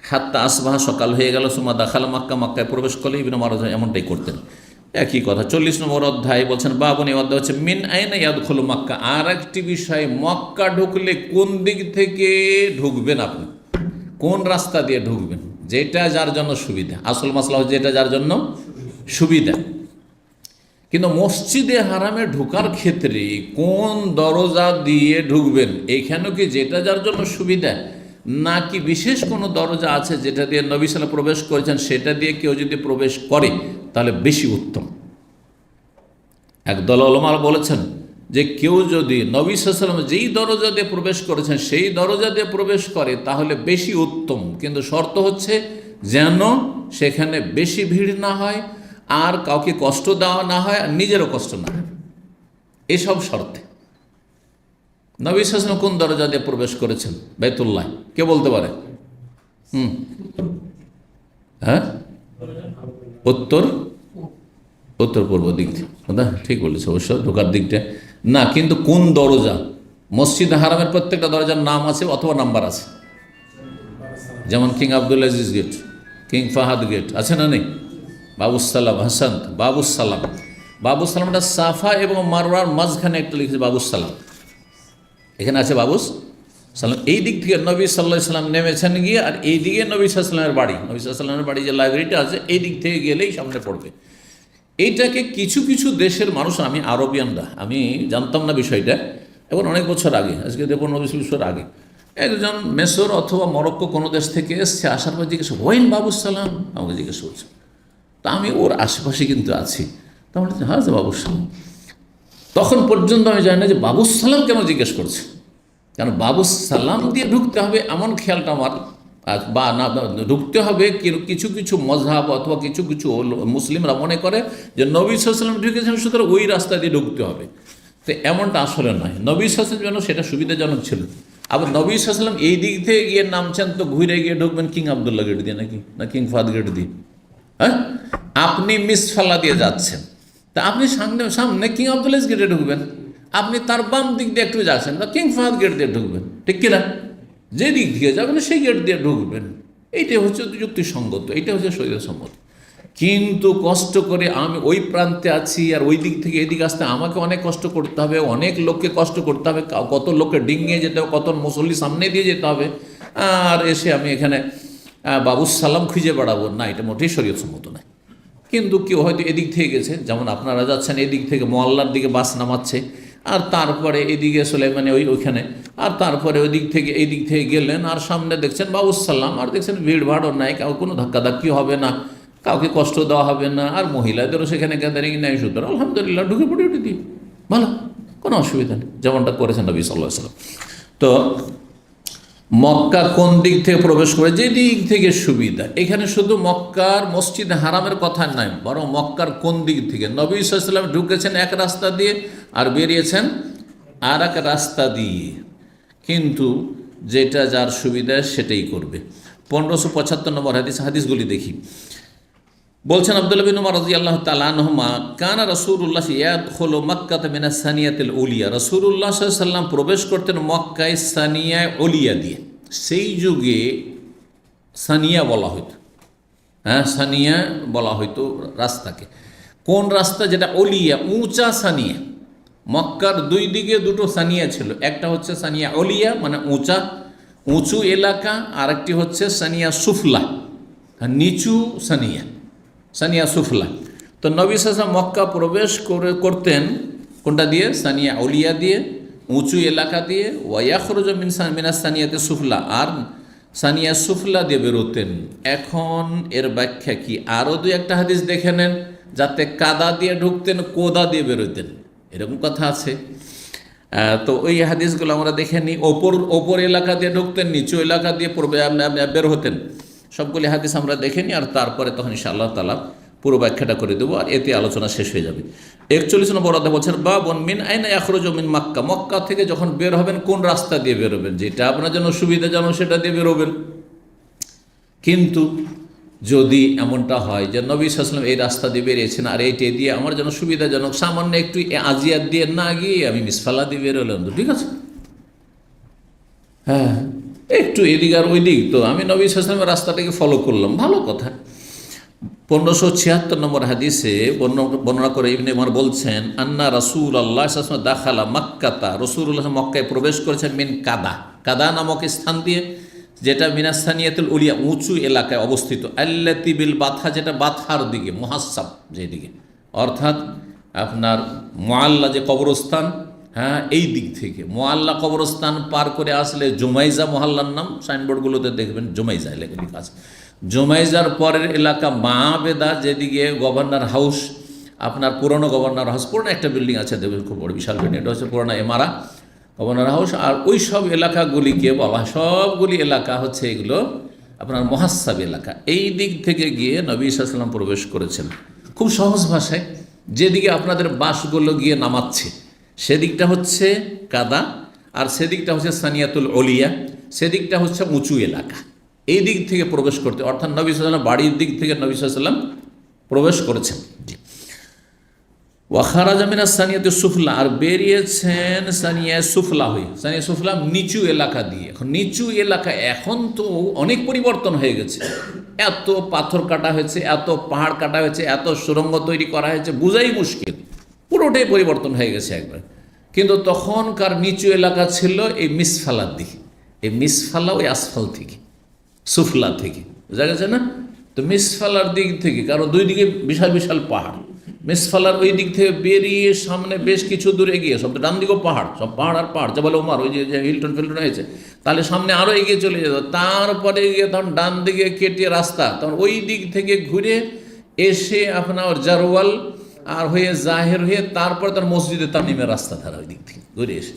হাত্তা আসবাহা, সকাল হয়ে গেল, সুম্মা দাখাল মাক্কা, মক্কায় প্রবেশ করলে ইবনে উমর এমনটাই করতেন। একই কথা 40 নম্বর অধ্যায় বলছেন বাবুনি অধ্যায় হচ্ছে মিন আইনা ইয়াদখুলু মক্কা। আর একটি বিষয়, মক্কা ঢুকলে কোন দিক থেকে ঢুকবেন আপনি, কোন রাস্তা দিয়ে ঢুকবেন, যেটা যার জন্য সুবিধা। আসল মাসলা হচ্ছে যেটা যার জন্য সুবিধা। কিন্তু মসজিদে হারামে ঢোকার ক্ষেত্রে কোন দরজা দিয়ে ঢুকবেন, এইখানেও কি যেটা যার জন্য সুবিধা, নাকি বিশেষ কোনো দরজা আছে যেটা দিয়ে নবী সাল্লাল্লাহু আলাইহি ওয়াসাল্লাম প্রবেশ করেছেন, সেটা দিয়ে কেউ যদি প্রবেশ করে তাহলে বেশি উত্তম। একদল উলামা বলেছেন যে কেউ যদি নবী সাল্লাল্লাহু আলাইহি ওয়াসাল্লাম যেই দরজা দিয়ে প্রবেশ করেছেন সেই দরজা দিয়ে প্রবেশ করে তাহলে বেশি উত্তম, কিন্তু শর্ত হচ্ছে যেন সেখানে বেশি ভিড় না হয়, আর কাউকে কষ্ট দেওয়া না হয়, আর নিজেরও কষ্ট না হয়, এসব শর্তে। নবী সাল্লাল্লাহু আলাইহি ওয়াসাল্লাম কোন দরজা দিয়ে প্রবেশ করেছেন বাইতুল্লাহ, কে বলতে পারে? হ্যাঁ, উত্তর পূর্ব দিক থেকে, ঠিক বলেছে, অবশ্য ঢোকার দিকটা না, কিন্তু কোন দরজা? মসজিদ হারামের প্রত্যেকটা দরজার নাম আছে অথবা নাম্বার আছে, যেমন King Abdul Aziz gate, King Fahad gate আছে না নেই? বাবুসালাম, হাসান বাবুসালাম, বাবুসালামটা সাফা এবং মারওয়ার মাঝখানে একটা লিখেছে বাবুসালাম, এখানে আছে বাবুস সালাম। এই দিক থেকে নবী সাল্লাল্লাহু আলাইহি ওয়াসাল্লাম নেমেছেন গিয়ে, আর এই দিকে নবী সাল্লাল্লাহু আলাইহি ওয়াসাল্লামের বাড়ি, নবী সাল্লাল্লাহু আলাইহি ওয়াসাল্লামের বাড়ি যে লাইব্রেরিটা আছে এই দিক থেকে গেলেই সামনে পড়বে। এইটাকে কিছু কিছু দেশের মানুষ, আমি আরবিয়ানরা, আমি জানতাম না বিষয়টা, এবং অনেক বছর আগে, আজকে 15-20 বছর আগে, একজন মেসর অথবা মরক্কো কোনো দেশ থেকে এসছে, আসার পর জিজ্ঞেস ওয়াইন বাবুসালাম, আমাকে জিজ্ঞেস করছে। তা আমি ওর আশেপাশে কিন্তু আছি, তা বলছি হ্যাঁ যে বাবুসালাম। তখন পর্যন্ত আমি জানি না যে বাবুসালাম কেন জিজ্ঞেস করছে, কারণ বাবুসালাম দিয়ে ঢুকতে হবে এমন খেয়ালটা আমার, বা না ঢুকতে হবে কিছু কিছু মযহাব অথবা কিছু কিছু মুসলিমরা মনে করে যে নবী সাল্লাল্লাহু আলাইহি ওয়াসাল্লাম ঢুকেছেন, সুতরাং ওই রাস্তা দিয়ে ঢুকতে হবে। তো এমনটা আসলে নয়। নবী সাল্লাল্লাহু আলাইহি ওয়াসাল্লামের জন্য সেটা সুবিধাজনক ছিল। আবার নবী সাল্লাল্লাহু আলাইহি ওয়াসাল্লাম এই দিক থেকে গিয়ে নামছেন তো ঘুরে গিয়ে ঢুকবেন কিং আবদুল্লাহ গেট দিয়ে নাকি, না কিং ফাহাদ গেট দিয়ে? হ্যাঁ, আপনি মিসফাল্লা দিয়ে যাচ্ছেন, তা আপনি সামনে সামনে কিং আবদুল্লাহ গেটে ঢুকবেন, আপনি তার বাম দিক দিয়ে একটু যাচ্ছেন তা কিং ফাহাদ গেট দিয়ে ঢুকবেন, ঠিক কিনা? যে দিক দিয়ে যাবেন সেই গেট দিয়ে ঢুকবেন। এইটাই হচ্ছে যুক্তিসঙ্গত, এইটা হচ্ছে শরীয়তসম্মত। কিন্তু কষ্ট করে আমি ওই প্রান্তে আছি আর ওই দিক থেকে এদিকে আসতে আমাকে অনেক কষ্ট করতে হবে, অনেক লোককে কষ্ট করতে হবে, কত লোককে ডিঙিয়ে যেতে হবে, কত মুসল্লি সামনে দিয়ে যেতে হবে, আর এসে আমি এখানে বাবুস সালাম খুঁজে বেড়াবো না, এটা মোটেই শরীয়তসম্মত নয়। কিন্তু কেউ হয়তো এদিক থেকে গেছে, যেমন আপনারা যাচ্ছেন এদিক থেকে মোয়াল্লার দিকে বাস নামাচ্ছে, আর তারপরে এদিকে সুলাইমানে ওইখানে, আর তারপরে ওই দিক থেকে এই দিক থেকে গেলেন, আর সামনে দেখছেন বাবুস সালাম, আর দেখছেন ভিড় ভাড়ও নাই, কাউ কোনো ধাক্কাধাক্কি হবে না, কাউকে কষ্ট দেওয়া হবে না, আর মহিলাদেরও সেখানে গ্যাদারিং নেই, সুতরাং আলহামদুলিল্লাহ ঢুকে পড়ে উঠে দিই, ভালো, কোনো অসুবিধা নেই, যেমনটা করেছেন নবী সাল্লাল্লাহু আলাইহি ওয়াসাল্লাম। তো মক্কা কোন দিক থেকে প্রবেশ করে, যে দিক থেকে সুবিধা, এখানে শুধু মক্কার মসজিদ হারামের কথা নয়, বরং মক্কার কোন দিক থেকে। নবী সাল্লাল্লাহু আলাইহি ওয়াসাল্লাম ঢুকেছেন এক রাস্তা দিয়ে আর বেরিয়েছেন আর এক রাস্তা দিয়ে, কিন্তু যেটা যার সুবিধা সেটাই করবে। 1575 নম্বর হাদিসগুলি দেখি। বলছেন আব্দুল্লাহ বিন উমর রাদিয়াল্লাহু তাআলা আনহুমা, কানা রাসূলুল্লাহ ইয়াদখুলু মাক্কাতা মিনাস সানিয়াতিল উলিয়া, রাসূলুল্লাহ সাল্লাল্লাহু আলাইহি ওয়াসাল্লাম প্রবেশ করতেন মক্কায় সানিয়ায় উলিয়া দিয়ে। সেই যুগে সানিয়া বলা হইতো, হ্যাঁ সানিয়া বলা হইতো রাস্তাকে। কোন রাস্তা? যেটা উলিয়া, উঁচা সানিয়া। মক্কার দুই দিকে দুটো সানিয়া ছিল, একটা হচ্ছে সানিয়া উলিয়া মানে উঁচা উঁচু এলাকা, আর একটি হচ্ছে সানিয়া সুফলা, নিচু সানিয়া, সানিয়া সুফলা। তো নবী সাল্লাল্লাহু আলাইহি ওয়াসাল্লাম মক্কা প্রবেশ করতেন কোনটা দিয়ে? সানিয়া উলিয়া দিয়ে, উঁচু এলাকা দিয়ে। ওয়াখরুজু মিনাস সানিয়াতে সুফলা, আর সানিয়া সুফলা দিয়ে বেরোতেন। এখন এর ব্যাখ্যা কি? আরও দুই একটা হাদিস দেখে নেন, যাতে কাদা দিয়ে ঢুকতেন, কোদা দিয়ে বেরোতেন, এরকম কথা আছে। তো ওই হাদিসগুলো আমরা দেখে নিই। ওপর এলাকা দিয়ে ঢুকতেন, নিচু এলাকা দিয়ে বের হতেন, সবগুলি হাদিস আমরা দেখে নিই, আর তারপরে তখন ইনশাআল্লাহ তাআলা পুরো ব্যাখ্যাটা করে দেবো, আর এতে আলোচনা শেষ হয়ে যাবে। 41 নম্বর অধ্যায় বলছেন, বাবুন মিন আইনা ইয়াখরুজু মিন মক্কা, মক্কা থেকে যখন বের হবেন কোন রাস্তা দিয়ে বেরোবেন, যেটা আপনার জন্য সুবিধাজনক সেটা দিয়ে বেরোবেন। কিন্তু যদি এমনটা হয় যে নবী সাল্লাল্লাহু আলাইহি ওয়াসাল্লাম এই রাস্তা দিয়ে বেরিয়েছেন আর এইটা দিয়ে আমার জন্য সুবিধাজনক, সামান্য একটু আজিয়াত দিয়ে না গিয়ে আমি মিসফালা দিয়ে বেরোলাম, তো ঠিক আছে, হ্যাঁ একটু এদিক আর ওই দিক, তো আমি নবী সাল্লাল্লাহু আলাইহি ওয়াসাল্লামের রাস্তাটাকে ফলো করলাম, ভালো কথা। 1576 নম্বর হাদিসে বর্ণনা করে ইবনে উমর বলছেন, আন্না রাসূলুল্লাহ সাল্লাল্লাহু আলাইহি ওয়াসাল্লাম দাখালা মক্কাতা, রাসূলুল্লাহ মক্কায় প্রবেশ করেছেন মিন কাদা, কাদা নামক স্থান দিয়ে, যেটা মিনাস সানিয়াতুল উলিয়া উঁচু এলাকায় অবস্থিত, আল্লাতি বিল বাথা, যেটা বাথার দিকে, মুহাসাব যেদিকে, অর্থাৎ আপনার মুআল্লা যে কবরস্থান, হ্যাঁ এই দিক থেকে মুআল্লা কবরস্থান পার করে আসলে জুমাইজা মহল্লার নাম সাইনবোর্ডগুলোতে দেখবেন জুমাইজা লেখা আছে। জুমাইজার পরের এলাকা মাহবেদা, যেদিকে গভর্নর হাউস, আপনার পুরনো গভর্নর হাউস, পুরনো একটা বিল্ডিং আছে দেখবেন, খুব বড় বিশাল বিল্ডিং, এটা হচ্ছে পুরনো এমারা গভর্নর হাউস। আর ওই সব এলাকাগুলিকে বলা, সবগুলি এলাকা হচ্ছে এগুলো আপনার মুহাসাব এলাকা। এই দিক থেকে গিয়ে নবী সাল্লাল্লাহু আলাইহি ওয়াসাল্লাম প্রবেশ করেছেন। খুব সহজ ভাষায়, যেদিকে আপনাদের বাসগুলো গিয়ে নামাচ্ছে সেদিকটা হচ্ছে কাদা, আর সেদিকটা হচ্ছে সানিয়াতুল উলিয়া, সেদিকটা হচ্ছে উঁচু এলাকা। এই দিক থেকে প্রবেশ করতে, অর্থাৎ নবী সাল্লাল্লাহু আলাইহি ওয়াসাল্লাম বাড়ির দিক থেকে নবী সাল্লাল্লাহু আলাইহি ওয়াসাল্লাম প্রবেশ করেছেন। ওয়াখারাজা মিনাস সানিয়াতুস সুফলা, আর বেরিয়েছেন সানিয়া সুফলা হয়ে, সানিয়া সুফলা নিচু এলাকা দিয়ে। এখন নিচু এলাকা, এখন তো অনেক পরিবর্তন হয়ে গেছে, এত পাথর কাটা হয়েছে, এত পাহাড় কাটা হয়েছে, এত সুড়ঙ্গ তৈরি করা হয়েছে, বোঝাই মুশকিল, পুরোটাই পরিবর্তন হয়ে গেছে একবার। কিন্তু তখনকার নিচু এলাকা ছিল এই মিসফালার দিকে, এই মিসফালা ওই আসফাল থেকে, সুফলা থেকে, বোঝা গেছে না? তো মিসফালার দিক থেকে, কারণ দুই দিকে বিশাল বিশাল পাহাড়, মিসফালার ওই দিক থেকে বেরিয়ে সামনে বেশ কিছু দূরে গিয়ে, সব তো ডান দিকেও পাহাড়, সব পাহাড় আর পাহাড়, জাবাল ওমর, ওই যে হিলটন ফিল্টন হয়েছে, তাহলে সামনে আরও এগিয়ে চলে যেত, তারপরে গিয়ে তখন ডান দিকে কেটে রাস্তা, তখন ওই দিক থেকে ঘুরে এসে আপনার জারওয়াল আর হয়ে জাহের হয়ে তারপরে তার মসজিদে তামিমের রাস্তা ধারা, ওই দিক থেকে ঘুরে এসে।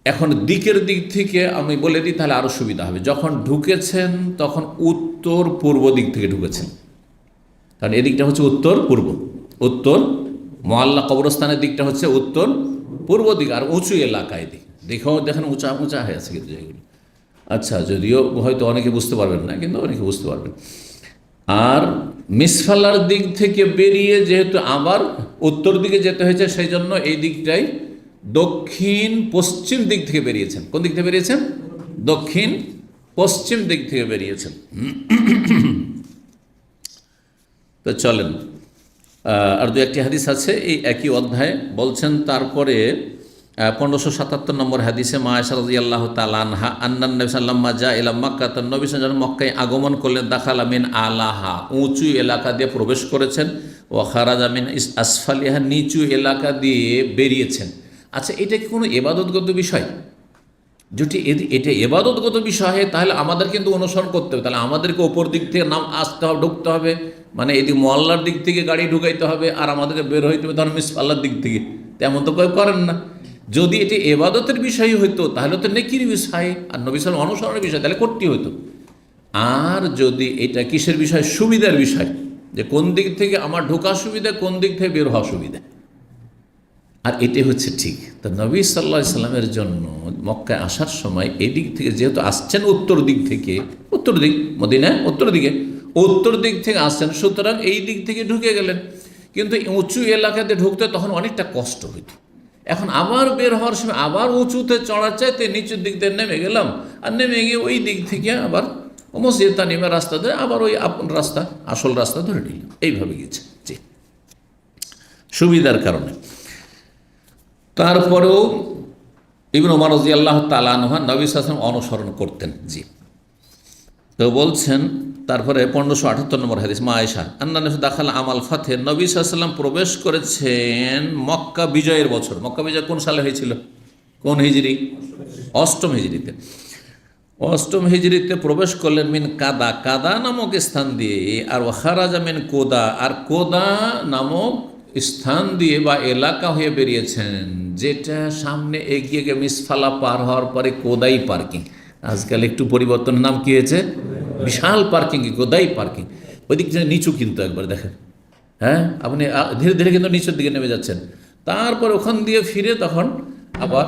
এখন দিকের দিক থেকে আমি বলে দিই, তাহলে আরও সুবিধা হবে। যখন ঢুকেছেন তখন উত্তর পূর্ব দিক থেকে ঢুকেছেন, কারণ এদিকটা হচ্ছে উত্তর পূর্ব, উত্তর মোয়াল্লা কবরস্থানের দিকটা হচ্ছে উত্তর পূর্ব দিক আর উঁচু এলাকায় দিক। দেখেন উঁচা উঁচা হয়ে আছে কিন্তু যেগুলো। আচ্ছা, যদিও হয়তো অনেকে বুঝতে পারবেন না, কিন্তু অনেকে বুঝতে পারবেন। আর মিসফালার দিক থেকে বেরিয়ে যেহেতু আবার উত্তর দিকে যেতে হয়েছে, সেই জন্য এই দিকটাই দক্ষিণ পশ্চিম দিক থেকে বেরিয়েছেন। কোন দিক থেকে বেরিয়েছেন? দক্ষিণ পশ্চিম দিক থেকে বেরিয়েছেন। তো চলেন, আর দু একটি হাদিস আছে এই একই অধ্যায়ে। বলছেন তারপরে 1577 নম্বর হাদিসে মা আয়েশা রাদিয়াল্লাহু তাআলা আনহা আন্নান নবী সাল্লাল্লাহু আলাইহি ওয়াসাল্লাম ইলা মক্কা, নবী সাল্লাল্লাহু আলাইহি মক্কায় আগমন করলেন। দাখালা মিন আলাহা, উঁচু এলাকা দিয়ে প্রবেশ করেছেন। ওয়া খারাজা মিন আসফালিহা, নিচু এলাকা দিয়ে বেরিয়েছেন। আচ্ছা, এটা কি কোনো ইবাদতগত বিষয়? যদি এটা ইবাদতগত বিষয় হয় তাহলে আমাদের কিন্তু অনুসরণ করতে হবে। তাহলে আমাদেরকে ওপর দিক থেকে নাম আসতে হবে, ঢুকতে হবে, মানে এদিকে মহল্লার দিক থেকে গাড়ি ঢুকাইতে হবে, আর আমাদেরকে বের হইতে হবে ধরুন মিসফাল্লার দিক থেকে। তেমন তো কেউ করেন না। যদি এটি এবাদতের বিষয় হইতো তাহলে তো নেকির বিষয় আর নবী সাল্লাল্লাহু আলাইহি অনুসরণের বিষয়, তাহলে করতে হইতো। আর যদি এটা কিসের বিষয়? সুবিধার বিষয়, যে কোন দিক থেকে আমার ঢোকা সুবিধা, কোন দিক থেকে বের হওয়া সুবিধা, আর এটাই হচ্ছে ঠিক। তো নবী সাল্লাল্লাহু আলাইহি সাল্লামের জন্য মক্কায় আসার সময় এই দিক থেকে যেহেতু আসছেন, উত্তর দিক থেকে, উত্তর দিক মদিনা উত্তর দিক থেকে আসছেন, সুতরাং এই দিক থেকে ঢুকে গেলেন। কিন্তু উঁচু এলাকাতে ঢুকতে তখন অনেকটা কষ্ট হইত। এখন আবার বের হওয়ার সময় আবার উঁচুতে চড়ার চাইতে নিচুর দিক দিয়ে নেমে গেলাম, আর নেমে গিয়ে ওই দিক থেকে আবার মসজিদ তানিমের রাস্তা ধরে আবার ওই আপন রাস্তা, আসল রাস্তা ধরে নিলাম। এইভাবে গেছে, জি, সুবিধার কারণে। তারপরেও ইবনে ওমর রাদিয়াল্লাহু তাআলা আনহু নবী সাল্লাল্লাহু আলাইহি ওয়াসাল্লাম অনুসরণ করতেন, জি। তো বলছেন তারপরে 1578 নম্বর হাদিস মা আয়েশা আন্না নবী দাখালা আমাল ফাতহ, নবী সাল্লাল্লাহু আলাইহি ওয়াসাল্লাম প্রবেশ করেছেন মক্কা বিজয়ের বছর। মক্কা বিজয় কোন সালে হয়েছিল? কোন হিজরি? অষ্টম হিজরিতে। অষ্টম হিজরিতে প্রবেশ করলেন মিন কাদা, কাদা নামক স্থান দিয়ে, আর ওয়াখারাজা মিন কোদা, আর কোদা নামক স্থান দিয়ে বা এলাকা হয়ে বেরিয়েছেন, যেটা সামনে এগিয়ে গিয়ে মিসফালা পার হওয়ার পরে কোদাই পার্কিং। আজকাল একটু পরিবর্তনের নাম কি হয়েছে? বিশাল পার্কিং, কোদাই পার্কিং। ওই দিক থেকে নিচু কিন্তু একবার দেখেন, হ্যাঁ, আপনি ধীরে ধীরে কিন্তু নিচের দিকে নেমে যাচ্ছেন। তারপর ওখান দিয়ে ফিরে তখন আবার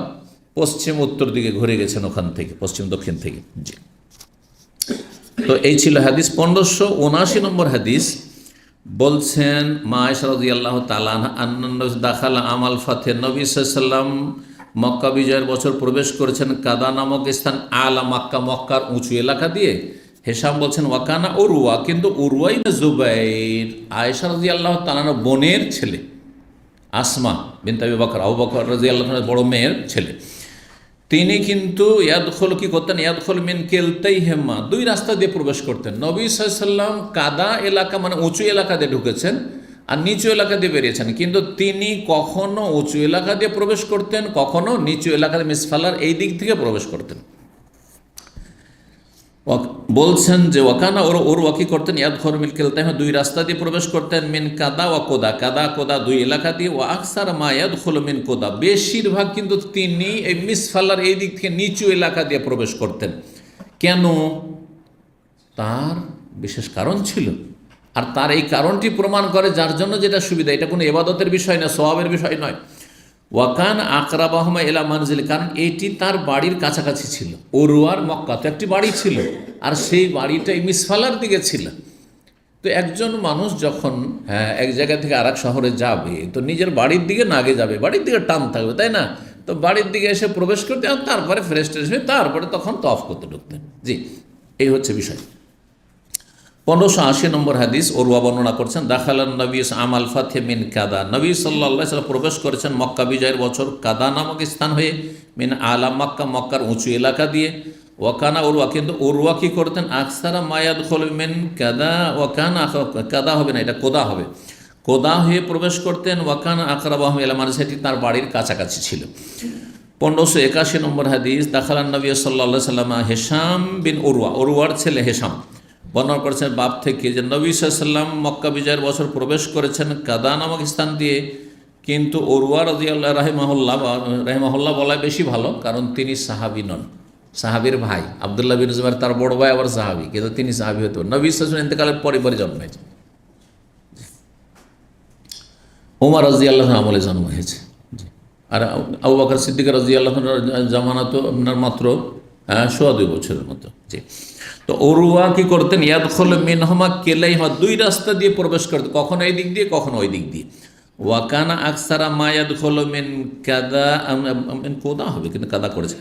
পশ্চিম উত্তর দিকে ঘুরে গেছেন, ওখান থেকে পশ্চিম দক্ষিণ থেকে, জি। তো এই ছিল হাদিস। 1579 নম্বর হাদিস বলছেন মা আয়েশা রাদিয়াল্লাহু তাআলা আনহা দাখালা আমাল ফাতহ, নবী সাল্লাল্লাহু আলাইহি ওয়াসাল্লাম মক্কা বিজয়ের বছর প্রবেশ করেছেন কাদা নামক স্থান, আলা মক্কা, মক্কার উঁচু এলাকা দিয়ে। হেশাম বলছেন ওয়াকানা উরওয়া, কিন্তু উরওয়া ইবনে জুবাইর আয়েশা রাদিয়াল্লাহু তাআলার বোনের ছেলে, আসমা বিনতে আবু বকর রাদিয়াল্লাহু তাআলার বড় মেয়ের ছেলে। তিনি কিন্তু ইয়াদখুল কি করতেন? ইয়াদখুল মিন কিলতাইহিমা, দুই রাস্তা দিয়ে প্রবেশ করতেন। নবী সাল্লাল্লাহু আলাইহি ওয়াসাল্লাম কাদা এলাকা মানে উঁচু এলাকা দিয়ে ঢুকেছেন আর নিচু এলাকা দিয়ে বেরিয়েছেন, কিন্তু তিনি কখনো উঁচু এলাকা দিয়ে প্রবেশ করতেন, কখনো নিচু এলাকা দিয়ে মিসফালার এই দিক থেকে প্রবেশ করতেন। বলছেন যে ওয়াকানা ওর ওয়াকি করতেন ইয়াদখুল মিন কিলতাইহিমা, দুই রাস্তা দিয়ে প্রবেশ করতেন, মিন কাদা ওয়া কোদা, কাদা কোদা দুই এলাকা দিয়ে। ওয়া আকসার মা ইয়াদখুল মিন কোদা, বেশিরভাগ কিন্তু তিনি এই মিসফালার এই দিক থেকে নিচু এলাকা দিয়ে প্রবেশ করতেন। কেন? তার বিশেষ কারণ ছিল, আর তার এই কারণটি প্রমাণ করে যার জন্য যেটা সুবিধা। এটা কোনো ইবাদতের বিষয় না, সওয়াবের বিষয় নয়। ওয়াকান আকরাবাহুমা ইলা মানজিল, কারণ এটি তার বাড়ির কাছাকাছি ছিল। উরওয়ার মক্কা তো একটি বাড়ি ছিল, আর সেই বাড়িটা এই মিসফালার দিকে ছিল। তো একজন মানুষ যখন এক জায়গা থেকে আরেক শহরে যাবে, তো নিজের বাড়ির দিকে না আগে যাবে, বাড়ির দিকে টান থাকবে, তাই না? তো বাড়ির দিকে এসে প্রবেশ করতে, আর তারপরে ফ্রেশ ট্রেশ হয়ে তারপরে তখন তওয়াফ করতে ঢুকতেন, জি। এই হচ্ছে বিষয়। 1580 নম্বর হাদিস উরওয়া বর্ণনা করছেন দাখালান নবী আমাল ফাতহ মিন কাদা, নবী সাল্লাল্লাহু আলাইহি ওয়াসাল্লাম প্রবেশ করেছেন মক্কা বিজয়ের বছর কাদা নামক স্থান হয়ে, মিন আলা মক্কা, মক্কার উঁচু এলাকা দিয়ে। ওয়াকানা উরওয়া, কিন্তু উরওয়া কি করতেন? আকসারা মা ইয়াদখুলু মিন কাদা, ওয়াকানা কাদা হবে না, এটা কোদা হবে, কোদা হয়ে প্রবেশ করতেন। ওয়াকানা আকরাবাহুম ইলা মানজিল, সেটি তার বাড়ির কাছাকাছি ছিল। 1581 নম্বর হাদিস দাখালান নবী সাল্লাল্লাহু আলাইহি ওয়াসাল্লাম হিশাম বিন উরওয়া, উরওয়ার ছেলে হিশাম বর্ণনা করেছেন বাপ থেকে যে নবী সাল্লাল্লাহু আলাইহি ওয়াসাল্লাম মক্কা বিজয়ের বছর প্রবেশ করেছেন কাদা নামক স্থান দিয়ে। কিন্তু উরওয়া রাদিয়াল্লাহু রাহিমাহুল্লাহ বলা বেশি ভালো, কারণ তিনি সাহাবী নন, সাহাবীর ভাই আব্দুল্লাহ বিন জুবাইর তার বড় ভাই, আবার সাহাবী, কিন্তু তিনি সাহাবী হতে নবী সাল্লাল্লাহু আলাইহি ওয়াসাল্লাম ইন্তেকালের পরে জন্মেছেন। ওমর রাদিয়াল্লাহু আনহু আমলে জন্ম হয়েছে। আর আবু বকর সিদ্দিক রাদিয়াল্লাহু আনহুর জামানা তো আপনার মাত্র 2.5 বছরের মতো। জি। তো উরওয়া কি করতেন, ইয়াদখুলু মিনহুমা কিলাইহিমা, দুই রাস্তা দিয়ে প্রবেশ করতেন, কখনো এই দিক দিয়ে কখনো ওই দিক দিয়ে। ওয়া কানা আকসারা মা ইয়াদখুলু মিন কাদা, মিন কোদা হবে কিন্তু কাদা করেছে,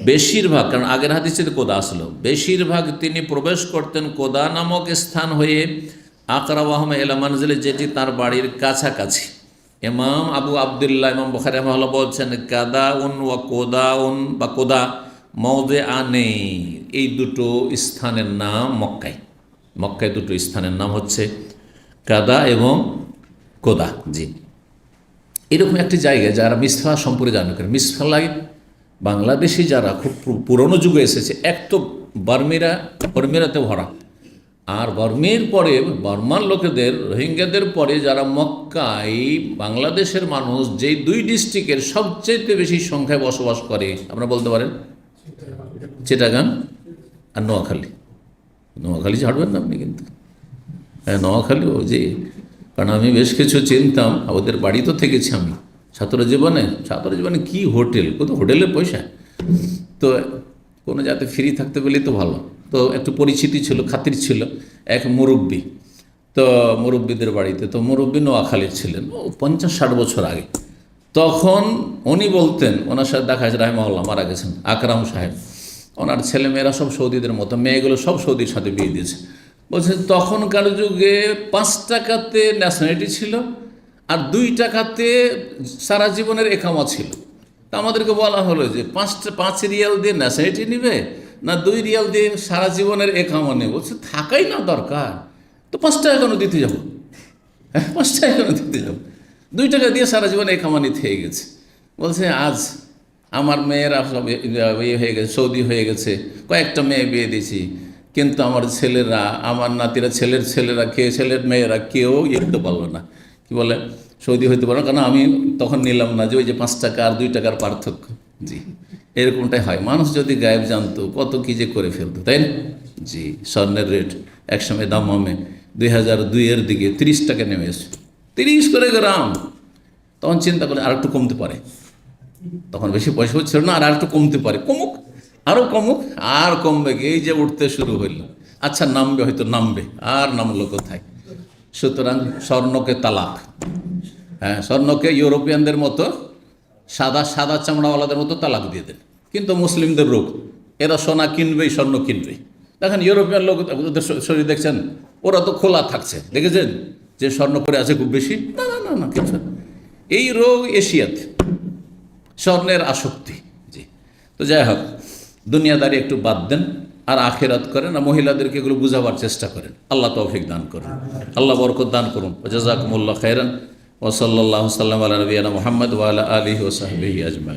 বেশিরভাগ, কারণ আগের হাদিসে কোদা আসলো, বেশিরভাগ তিনি প্রবেশ করতেন কোদা নামক স্থান হয়ে, আকরাবাহুম ইলা মানজিলি, যেটি তার বাড়ির কাছাকাছি। ইমাম আবু আবদুল্লাহ ইমাম বুখারী রাহিমাহুল্লাহ বলছেন কাদাউন ওয়া কোদাউন বা কোদা মৌদে আনে, এই দুটো স্থানের নাম মক্কায় দুটো স্থানের নাম হচ্ছে কাদা এবং কোদা। জি, এরকম একটি জায়গায় যারা মিসফা সম্পর্কে জানা করে, মিসফালাই বাংলাদেশি যারা খুব পুরনো যুগে এসেছে, এক তো বর্মিরাতে ভরা, আর বর্মির পরে বর্মার লোকেদের, রোহিঙ্গাদের পরে যারা মক্কায় বাংলাদেশের মানুষ যেই দুই ডিস্ট্রিক্টের সবচেয়ে বেশি সংখ্যায় বসবাস করে, আপনারা বলতে পারেন চিটাগাং আর নোয়াখালী ছাড়বেন না আপনি কিন্তু। হ্যাঁ, নোয়াখালী, ও যে, কারণ আমি বেশ কিছু চিনতাম, ওদের বাড়ি তো থেকেছি আমি ছাত্র জীবনে কি হোটেল, কত হোটেলের পয়সা, তো কোনো যাতে ফ্রি থাকতে পেলেই তো ভালো। তো একটু পরিচিতি ছিল, খাতির ছিল এক মুরব্বী, তো মুরব্বীদের বাড়িতে, তো মুরব্বী নোয়াখালীর ছিলেন, ও 50-60 বছর আগে। তখন উনি বলতেন, ওনার সাথে দেখা আছে, রাহিমাহুল্লাহ মারা গেছেন, আকরাম সাহেব, ওনার ছেলে মেয়েরা সব সৌদিদের মতো, মেয়েগুলো সব সৌদির সাথে বিয়ে দিয়েছে। বলছে তখনকার যুগে 5 টাকাতে ন্যাশনালিটি ছিল, আর 2 টাকাতে সারা জীবনের একামা ছিল। তা আমাদেরকে বলা হলো যে 5 রিয়াল দিয়ে ন্যাশনালিটি নিবে না 2 রিয়াল দিয়ে সারা জীবনের একামা নেবে। বলছে থাকাই না দরকার, তো 5 টাকা কেন দিতে যাবো, 5 টাকা কেন দিতে যাবো, 2 টাকা দিয়ে সারা জীবন একামা নিতে হয়ে গেছে। বলছে আজ আমার মেয়েরা সব ইয়ে হয়ে গেছে, সৌদি হয়ে গেছে, কয়েকটা মেয়ে বিয়ে দিয়েছি, কিন্তু আমার ছেলেরা, আমার নাতিরা, ছেলেরা ছেলের মেয়েরা কেউ ইয়ে পারলো না, কি বলে, সৌদি হইতে পারলো, কারণ আমি তখন নিলাম না যে ওই যে 5 টাকা আর 2 টাকার পার্থক্য। জি, এরকমটাই হয়, মানুষ যদি গায়েব জানতো কত কী যে করে ফেলতো, তাই না? জি, স্বর্ণের রেট একসময় দামে 2002-এর দিকে 30 টাকা নেমে এসে 30 করে গ্রাম। তখন চিন্তা করে আর একটু কমতে পারে, তখন বেশি পয়সা হচ্ছিল না, আর একটু কমতে পারে, আরও কমুক, আর কমবে, এই যে উঠতে শুরু হইল, আচ্ছা নামবে, হয়তো নামবে, আর নামলো কোথায়। সুতরাং স্বর্ণকে তালাক, হ্যাঁ, স্বর্ণকে ইউরোপিয়ানদের মতো সাদা চামড়াওয়ালাদের মতো তালাক দিয়ে দেন। কিন্তু মুসলিমদের রোগ, এরা সোনা কিনবেই, স্বর্ণ কিনবেই। দেখেন ইউরোপিয়ান লোক, ওদের শরীর দেখছেন, ওরা তো খোলা থাকছে, দেখেছেন যে স্বর্ণ করে আছে খুব বেশি, না কিছু। এই রোগ এশিয়াতে, স্বর্ণের আসক্তি। জি, তো যাই হোক, দুনিয়াদারি একটু বাদ দেন, আর আখিরাত করেন, আর মহিলাদেরকে এগুলো বুঝাবার চেষ্টা করেন। আল্লাহ তৌফিক দান করুন, আল্লাহ বরকত দান করুন। জাযাকুমুল্লাহ খাইরান, ওয়া সাল্লাল্লাহু সাল্লাম আলা নবিয়িনা মুহাম্মদ ওয়া আলা আলিহি ওয়া সাহবিহি আজমাইন।